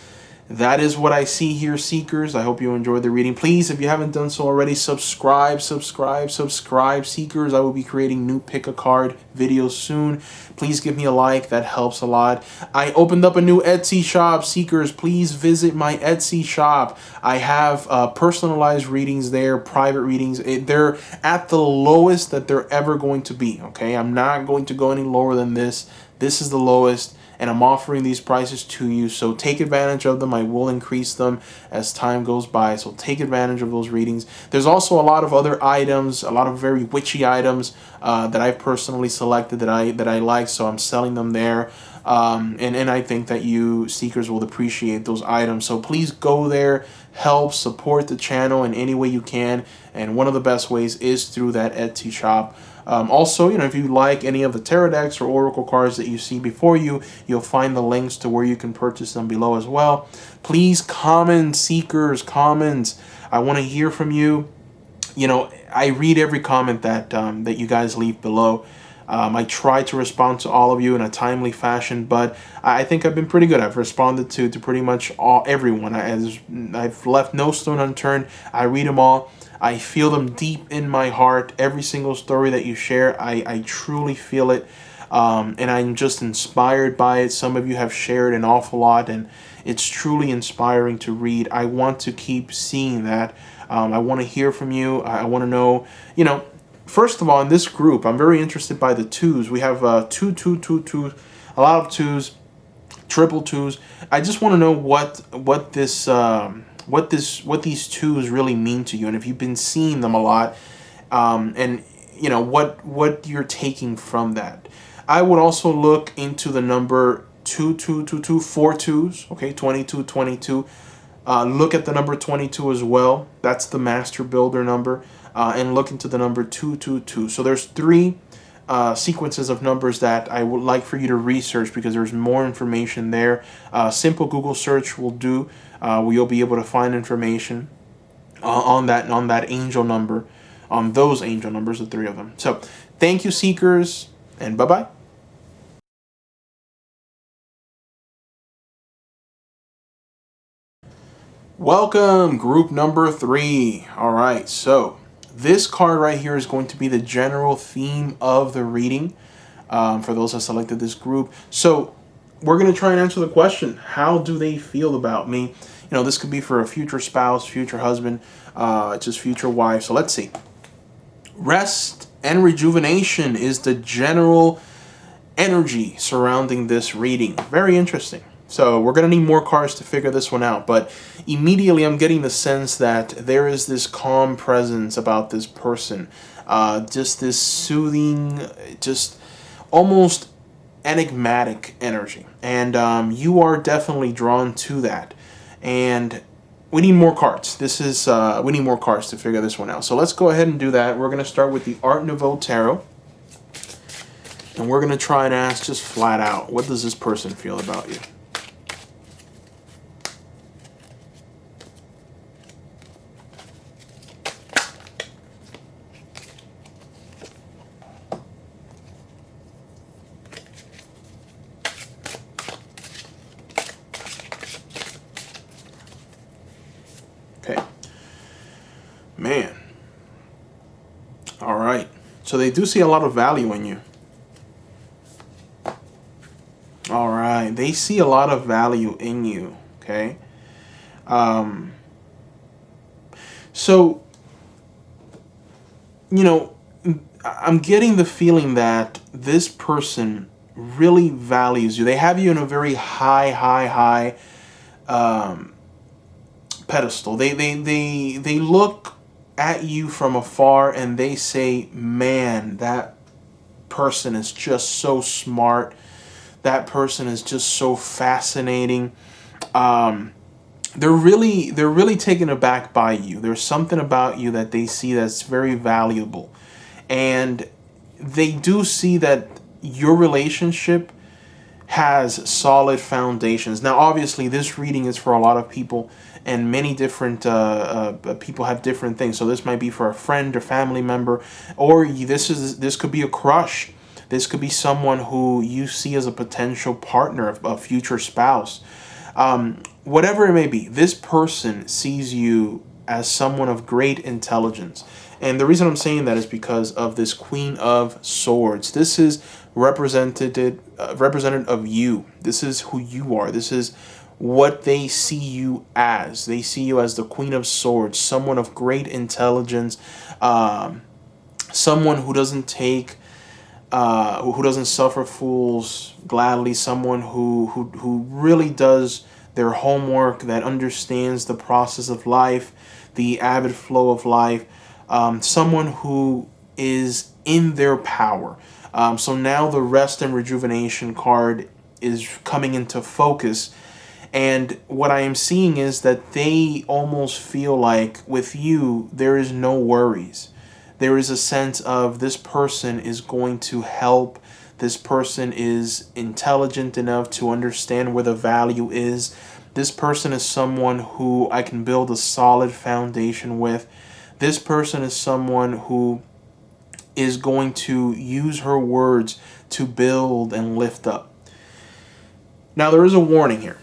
that is what I see here, Seekers. I hope you enjoyed the reading. Please, if you haven't done so already, subscribe, Seekers. I will be creating new Pick a Card videos soon. Please give me a like. That helps a lot. I opened up a new Etsy shop, Seekers. Please visit my Etsy shop. I have personalized readings there, private readings. They're at the lowest that they're ever going to be, okay? I'm not going to go any lower than this. This is the lowest, and I'm offering these prices to you, so take advantage of them. I will increase them as time goes by, so take advantage of those readings. There's also a lot of other items, a lot of very witchy items that I've personally selected that I like, so I'm selling them there. And I think that you Seekers will appreciate those items. So please go there, help support the channel in any way you can, and one of the best ways is through that Etsy shop. Also, you know, if you like any of the tarot decks or oracle cards that you see before you, you'll find the links to where you can purchase them below as well. Please comment, Seekers, comments. I want to hear from you. You know, I read every comment that you guys leave below. I try to respond to all of you in a timely fashion, but I think I've been pretty good. I've responded to pretty much everyone. I've left no stone unturned. I read them all. I feel them deep in my heart. Every single story that you share, I truly feel it. And I'm just inspired by it. Some of you have shared an awful lot, and it's truly inspiring to read. I want to keep seeing that. I want to hear from you. I want to know, you know, first of all, in this group, I'm very interested by the twos. We have 2, 2, 2, 2, a lot of twos, triple twos. I just want to know what these twos really mean to you, and if you've been seeing them a lot, and you know what you're taking from that. I would also look into the number 2222, 4 twos, okay, 22, 22. Look at the number 22 as well. That's the master builder number. And look into the number 222. So there's 3 sequences of numbers that I would like for you to research because there's more information there. Simple Google search will do. Where you'll be able to find information on that angel number, on those angel numbers, the 3 of them. So thank you, Seekers, and bye-bye. Welcome, group number 3. All right, so this card right here is going to be the general theme of the reading for those that selected this group. So we're going to try and answer the question, how do they feel about me? You know, this could be for a future spouse, future husband, just future wife. So let's see. Rest and rejuvenation is the general energy surrounding this reading. Very interesting. So we're going to need more cards to figure this one out. But immediately I'm getting the sense that there is this calm presence about this person. Just this soothing, just almost enigmatic energy. And you are definitely drawn to that. And we need more cards. We need more cards to figure this one out. So let's go ahead and do that. We're going to start with the Art Nouveau Tarot. And we're going to try and ask just flat out, what does this person feel about you? Okay. So they do see a lot of value in you. All right. They see a lot of value in you. Okay. So, you know, I'm getting the feeling that this person really values you. They have you in a very high pedestal. They look at you from afar and they say, man, that person is just so smart. That person is just so fascinating. They're really taken aback by you. There's something about you that they see that's very valuable. And they do see that your relationship has solid foundations. Now, obviously, this reading is for a lot of people, and many different people have different things. So this might be for a friend or family member, or this could be a crush. This could be someone who you see as a potential partner, a future spouse. Whatever it may be, this person sees you as someone of great intelligence. And the reason I'm saying that is because of this Queen of Swords. This is represented of you. This is who you are. This is what they see you as. They see you as the Queen of Swords, someone of great intelligence, someone who doesn't suffer fools gladly, someone who really does their homework, that understands the process of life, the ebb and flow of life, someone who is in their power. So now the Rest and Rejuvenation card is coming into focus, and what I am seeing is that they almost feel like with you there is no worries. There is a sense of this person is going to help. This person is intelligent enough to understand where the value is. This person is someone who I can build a solid foundation with. This person is someone who is going to use her words to build and lift up. Now, there is a warning here.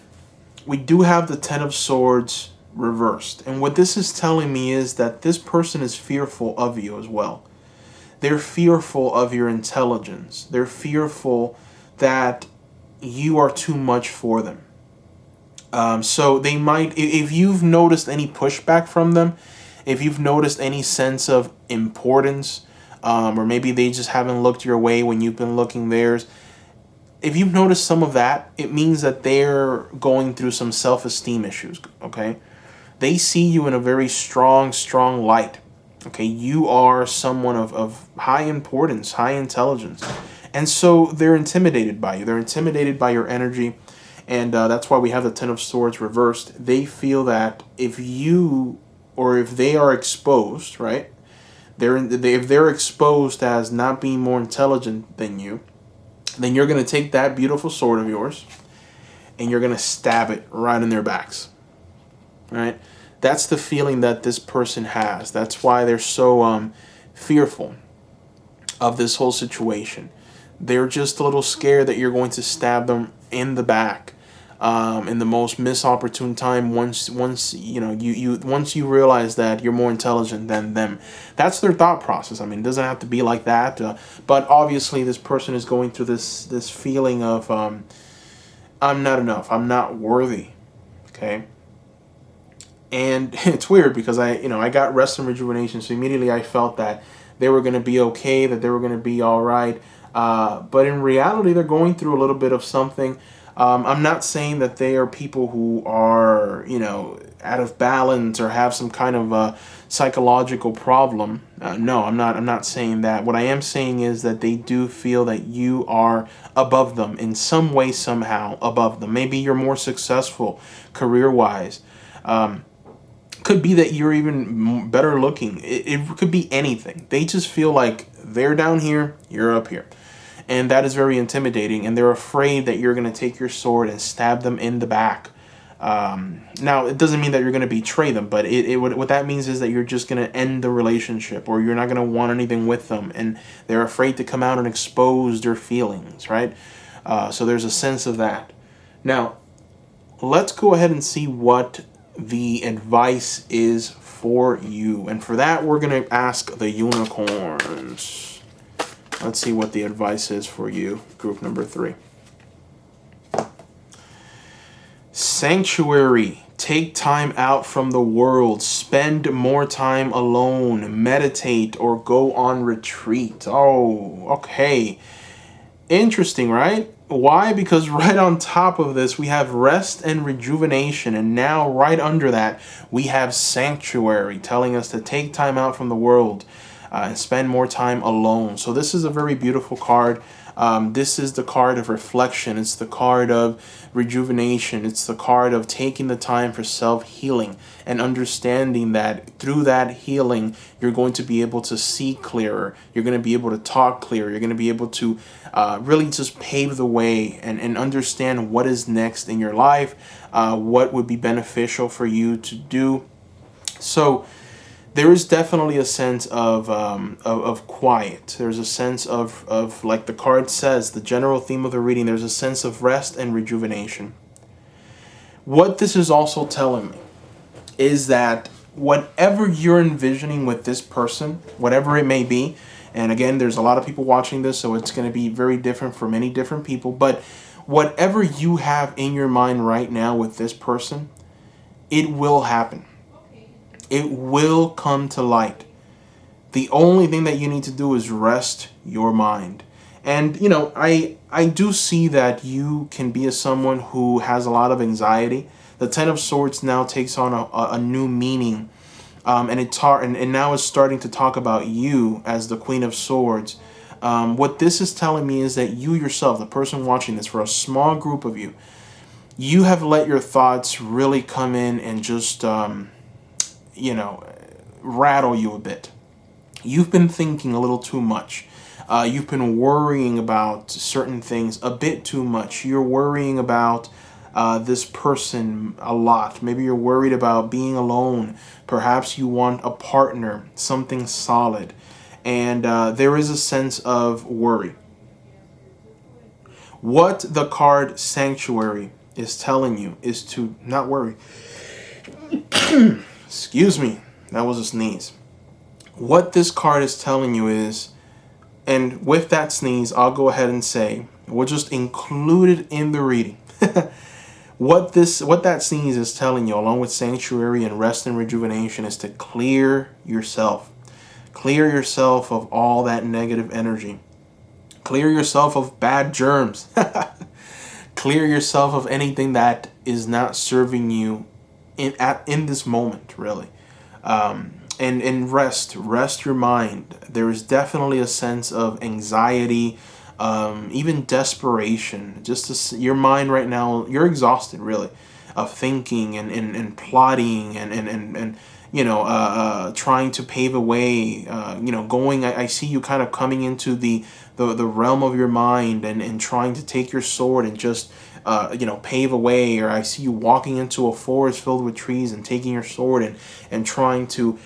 We do have the Ten of Swords reversed. And what this is telling me is that this person is fearful of you as well. They're fearful of your intelligence. They're fearful that you are too much for them. So they might, if you've noticed any pushback from them, if you've noticed any sense of importance, or maybe they just haven't looked your way when you've been looking theirs, if you've noticed some of that, it means that they're going through some self-esteem issues, okay? They see you in a very strong light, okay? You are someone of high importance, high intelligence. And so they're intimidated by you. They're intimidated by your energy. And that's why we have the Ten of Swords reversed. They feel that if they are exposed, right? If they're exposed as not being more intelligent than you, then you're going to take that beautiful sword of yours and you're going to stab it right in their backs. Right? That's the feeling that this person has. That's why they're so fearful of this whole situation. They're just a little scared that you're going to stab them in the back in the most misopportune time. Once you realize that you're more intelligent than them, that's their thought process. I mean, it doesn't have to be like that, but obviously this person is going through this feeling of I'm not enough. I'm not worthy. Okay. And it's weird because I got Rest and Rejuvenation, so immediately I felt that they were going to be okay, that they were going to be all right. But in reality, they're going through a little bit of something. I'm not saying that they are people who are, out of balance or have some kind of psychological problem. No, I'm not saying that. What I am saying is that they do feel that you are above them in some way, somehow above them. Maybe you're more successful career-wise. Could be that you're even better looking. It could be anything. They just feel like they're down here, you're up here. And that is very intimidating. And they're afraid that you're going to take your sword and stab them in the back. Now, it doesn't mean that you're going to betray them. But what that means is that you're just going to end the relationship. Or you're not going to want anything with them. And they're afraid to come out and expose their feelings, right? So there's a sense of that. Now, let's go ahead and see what the advice is for you. And for that, we're going to ask the unicorns. Let's see what the advice is for you, group number 3. Sanctuary. Take time out from the world. Spend more time alone. Meditate or go on retreat. Oh, okay. Interesting, right? Why? Because right on top of this, we have rest and rejuvenation. And now right under that, we have sanctuary, telling us to take time out from the world and spend more time alone. So this is a very beautiful card. This is the card of reflection. It's the card of rejuvenation. It's the card of taking the time for self-healing and understanding that through that healing, you're going to be able to see clearer. You're going to be able to talk clearer. You're going to be able to really just pave the way and understand what is next in your life, what would be beneficial for you to do. So there is definitely a sense of quiet. There's a sense of, like the card says, the general theme of the reading, there's a sense of rest and rejuvenation. What this is also telling me is that whatever you're envisioning with this person, whatever it may be, and again, there's a lot of people watching this, so it's going to be very different for many different people, but whatever you have in your mind right now with this person, it will happen. It will come to light. The only thing that you need to do is rest your mind. And, you know, I do see that you can be someone who has a lot of anxiety. The Ten of Swords now takes on a new meaning. And now it's starting to talk about you as the Queen of Swords. What this is telling me is that you yourself, the person watching this, for a small group of you, you have let your thoughts really come in and just rattle you a bit. You've been thinking a little too much. You've been worrying about certain things a bit too much. You're worrying about this person a lot. Maybe you're worried about being alone. Perhaps you want a partner, something solid. And there is a sense of worry. What the card Sanctuary is telling you is to not worry. Excuse me, that was a sneeze. What this card is telling you is, and with that sneeze, I'll go ahead and say, we'll just include it in the reading. What that sneeze is telling you, along with Sanctuary and Rest and Rejuvenation, is to clear yourself. Clear yourself of all that negative energy. Clear yourself of bad germs. Clear yourself of anything that is not serving you in this moment, really. And rest your mind. There is definitely a sense of anxiety, even desperation. Your mind right now, you're exhausted, really, of thinking and plotting and trying to pave a way. Going. I see you kind of coming into the realm of your mind and trying to take your sword and just pave a way. Or I see you walking into a forest filled with trees and taking your sword and trying to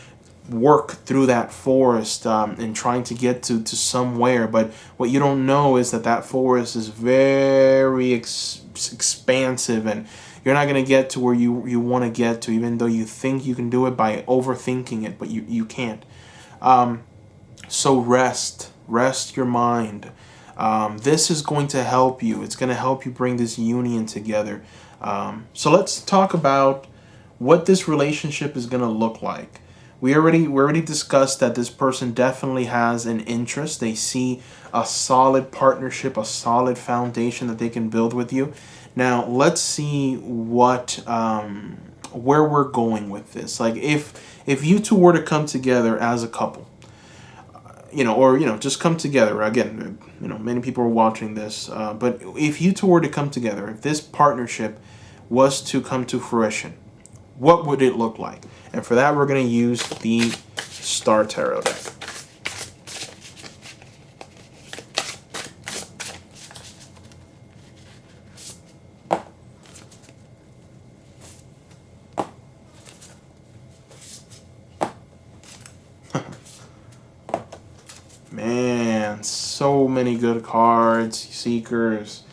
work through that forest and trying to get to somewhere. But what you don't know is that forest is very expansive, and you're not going to get to where you want to get to, even though you think you can do it by overthinking it, but you can't. So rest your mind. This is going to help you. It's going to help you bring this union together. So let's talk about what this relationship is going to look like. We already discussed that this person definitely has an interest. They see a solid partnership, a solid foundation that they can build with you. Now, let's see where we're going with this. Like if you two were to come together as a couple, just come together. Again, many people are watching this, but if you two were to come together, if this partnership was to come to fruition, what would it look like? And for that, we're going to use the Star Tarot deck. Man, so many good cards, Seekers.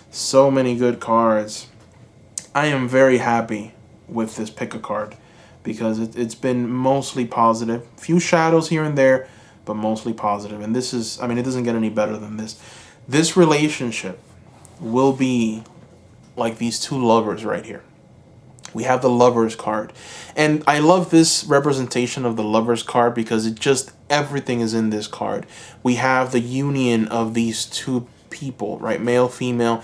So many good cards. I am very happy with this pick a card, because it's been mostly positive. Few shadows here and there, but mostly positive. And this is, I mean, it doesn't get any better than this. This relationship will be like these two lovers right here. We have the Lovers card. And I love this representation of the Lovers card because it just, everything is in this card. We have the union of these two people, right? Male, female.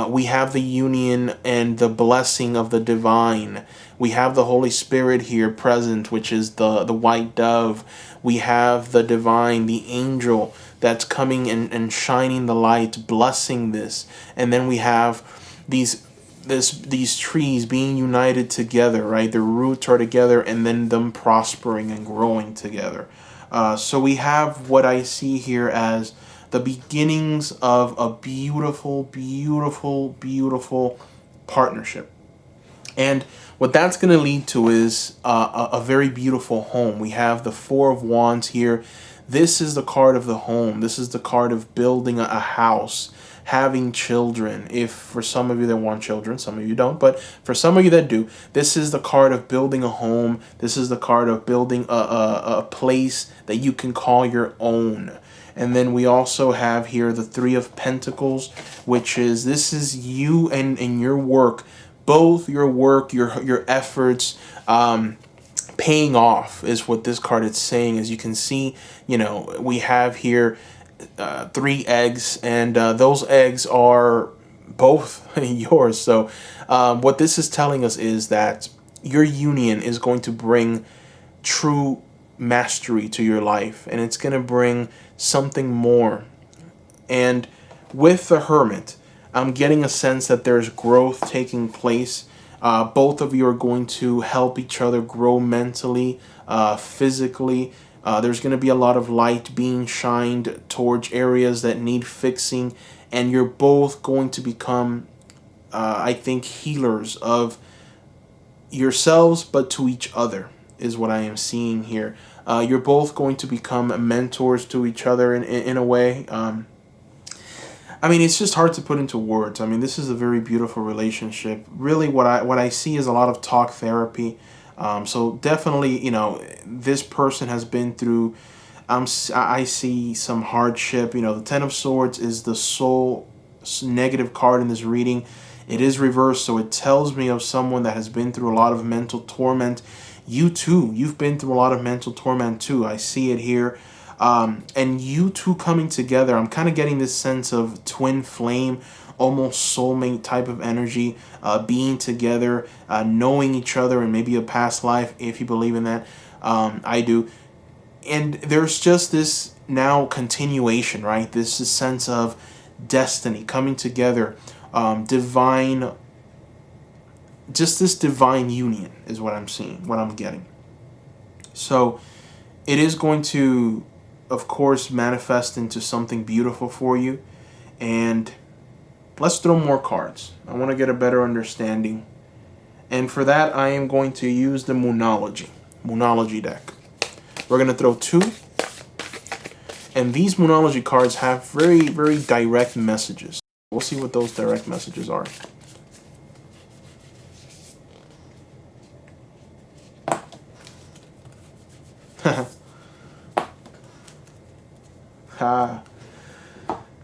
We have the union and the blessing of the divine. We have the Holy Spirit here present, which is the white dove. We have the divine, the angel that's coming and shining the light, blessing this. And then we have these trees being united together, right? Their roots are together, and then them prospering and growing together. So we have what I see here as the beginnings of a beautiful, beautiful, beautiful partnership. And what that's going to lead to is a very beautiful home. We have the Four of Wands here. This is the card of the home. This is the card of building a house, having children. If for some of you that want children, some of you don't, but for some of you that do, this is the card of building a home. This is the card of building a place that you can call your own. And then we also have here the Three of Pentacles, which is, this is you and your work, both your work, your efforts, paying off is what this card is saying. As you can see, you know, we have here 3 eggs, and those eggs are both yours. So what this is telling us is that your union is going to bring true mastery to your life, and it's going to bring something more. And with the Hermit, I'm getting a sense that there's growth taking place. Both of you are going to help each other grow mentally, physically. There's going to be a lot of light being shined towards areas that need fixing, and you're both going to become, I think, healers of yourselves, but to each other is what I am seeing here. You're both going to become mentors to each other in a way. I mean, it's just hard to put into words. I mean, this is a very beautiful relationship. Really, what I see is a lot of talk therapy. So definitely, you know, this person has been through, I see some hardship. You know, the Ten of Swords is the sole negative card in this reading. It is reversed, so it tells me of someone that has been through a lot of mental torment. You too, you've been through a lot of mental torment too. I see it here. And you two coming together, I'm kind of getting this sense of twin flame, almost soulmate type of energy, being together, knowing each other, and maybe a past life, if you believe in that. I do. And there's just this now continuation, right? This sense of destiny coming together, divine, just this divine union is what I'm seeing, what I'm getting. So it is going to, of course, manifest into something beautiful for you. And let's throw more cards. I want to get a better understanding. And for that, I am going to use the Moonology deck. We're going to throw 2. And these Moonology cards have very, very direct messages. We'll see what those direct messages are.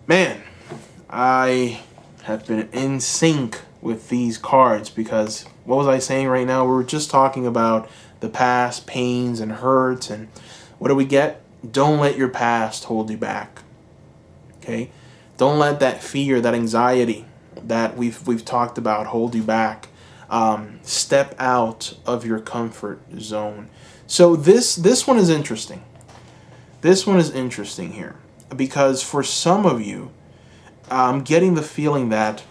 Man, I have been in sync with these cards because what was I saying right now? We were just talking about the past, pains and hurts, and what do we get? Don't let your past hold you back. Okay? Don't let that fear, that anxiety that we've talked about hold you back. Step out of your comfort zone. So this one is interesting. This one is interesting here because for some of you, I'm getting the feeling that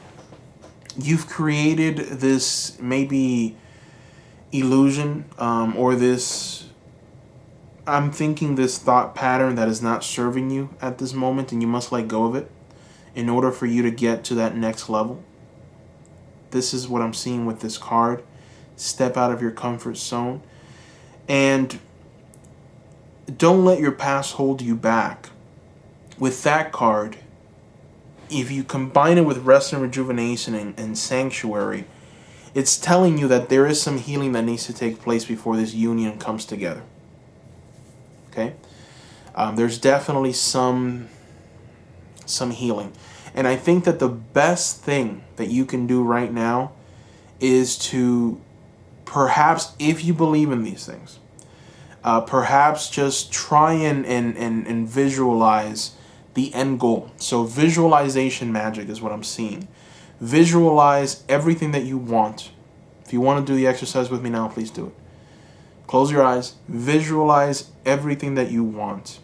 you've created this maybe illusion or this, I'm thinking this thought pattern that is not serving you at this moment, and you must let go of it in order for you to get to that next level. This is what I'm seeing with this card. Step out of your comfort zone. And don't let your past hold you back. With that card, if you combine it with Rest and Rejuvenation and Sanctuary, it's telling you that there is some healing that needs to take place before this union comes together. Okay? There's definitely some healing. And I think that the best thing that you can do right now is to, perhaps, if you believe in these things, perhaps just try and visualize the end goal. So visualization magic is what I'm seeing. Visualize everything that you want. If you want to do the exercise with me now, please do it. Close your eyes. Visualize everything that you want.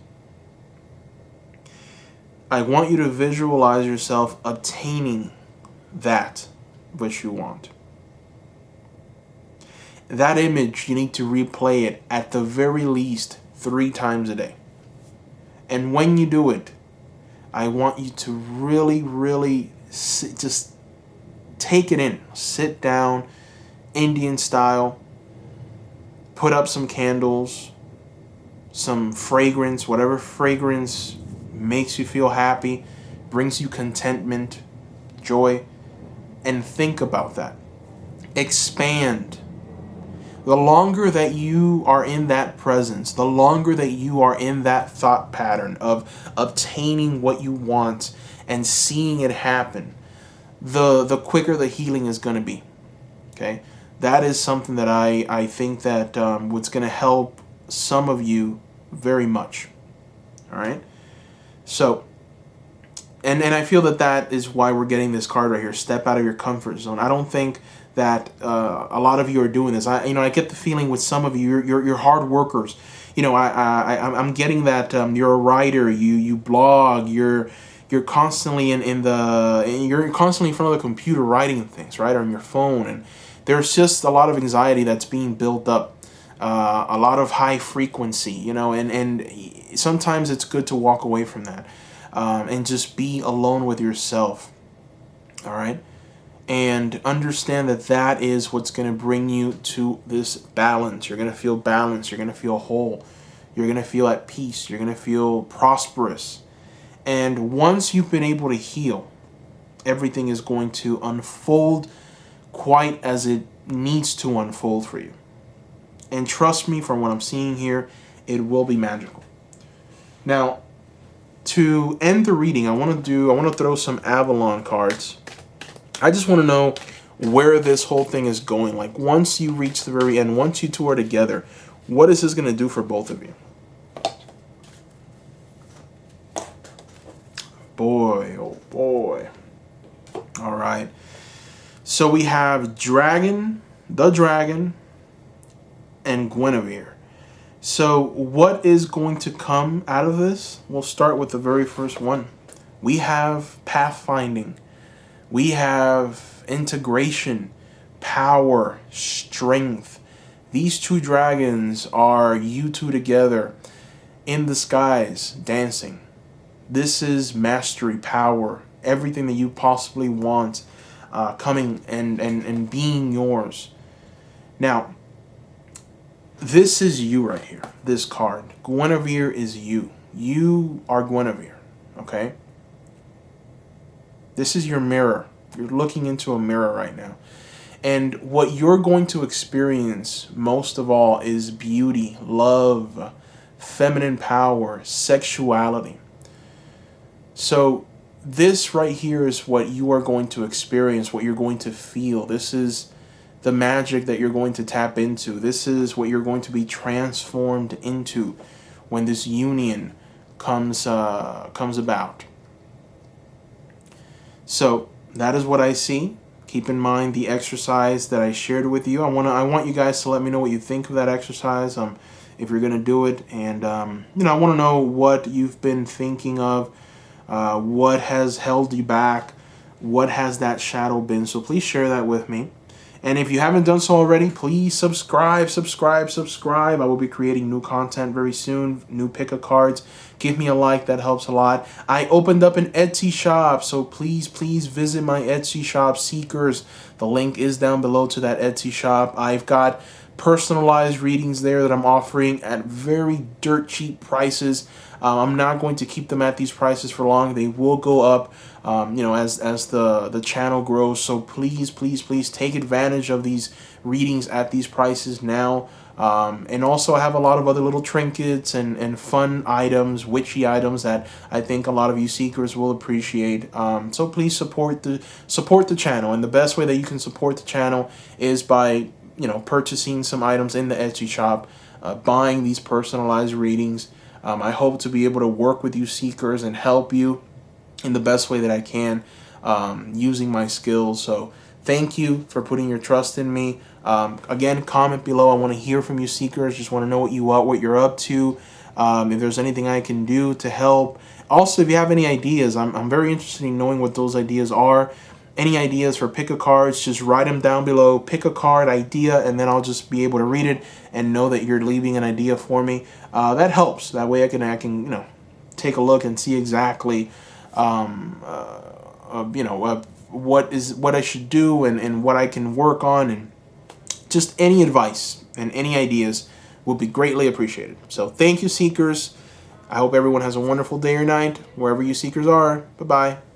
I want you to visualize yourself obtaining that which you want. That image, you need to replay it at the very least 3 times a day. And when you do it, I want you to really just take it in. Sit down, Indian style, put up some candles, some fragrance, whatever fragrance makes you feel happy, brings you contentment, joy, and think about that. Expand. The longer that you are in that presence, the longer that you are in that thought pattern of obtaining what you want and seeing it happen, the quicker the healing is going to be. Okay? That is something that I think that what's going to help some of you very much. All right? So, and I feel that is why we're getting this card right here. Step out of your comfort zone. I don't think that a lot of you are doing this. I get the feeling with some of you, you're hard workers. I'm getting that you're a writer. You blog. You're constantly you're constantly in front of the computer writing things, right, on your phone, and there's just a lot of anxiety that's being built up. A lot of high frequency, and sometimes it's good to walk away from that and just be alone with yourself. All right. And understand that is what's going to bring you to this balance. You're going to feel balanced. You're going to feel whole. You're going to feel at peace. You're going to feel prosperous. And once you've been able to heal, everything is going to unfold quite as it needs to unfold for you. And trust me, from what I'm seeing here, it will be magical. Now, to end the reading, I want to throw some Avalon cards. I just want to know where this whole thing is going. Like, once you reach the very end, once you two are together, what is this going to do for both of you? Boy, oh boy. All right. So we have the dragon, and Guinevere. So what is going to come out of this? We'll start with the very first one. We have pathfinding. We have integration, power, strength. These 2 dragons are you two together in the skies dancing. This is mastery, power, everything that you possibly want coming and being yours. Now, this is you right here, this card. Guinevere is you. You are Guinevere, okay? This is your mirror. You're looking into a mirror right now. And what you're going to experience most of all is beauty, love, feminine power, sexuality. So this right here is what you are going to experience, what you're going to feel. This is the magic that you're going to tap into. This is what you're going to be transformed into when this union comes about. So that is what I see. Keep in mind the exercise that I shared with you. I want you guys to let me know what you think of that exercise. If you're gonna do it, and I want to know what you've been thinking of, what has held you back, what has that shadow been. So please share that with me. And if you haven't done so already, please subscribe. I will be creating new content very soon, new pick-a-cards. Give me a like, that helps a lot. I opened up an Etsy shop, so please visit my Etsy shop, Seekers. The link is down below to that Etsy shop. I've got personalized readings there that I'm offering at very dirt cheap prices. I'm not going to keep them at these prices for long. They will go up, as the channel grows. So please take advantage of these readings at these prices now. And also I have a lot of other little trinkets and fun items, witchy items that I think a lot of you seekers will appreciate. So please support the channel, and the best way that you can support the channel is by, you know, purchasing some items in the Etsy shop, buying these personalized readings. I hope to be able to work with you seekers and help you in the best way that I can, using my skills. So thank you for putting your trust in me. Again, comment below. I want to hear from you seekers. Just want to know what you're up to. If there's anything I can do to help. Also, if you have any ideas, I'm very interested in knowing what those ideas are. Any ideas for pick a cards, just write them down below. Pick a card idea, and then I'll just be able to read it and know that you're leaving an idea for me. That helps. That way I can you know, take a look and see exactly you know, what I should do and what I can work on, and just any advice and any ideas would be greatly appreciated. So thank you, seekers. I hope everyone has a wonderful day or night wherever you seekers are. Bye-bye.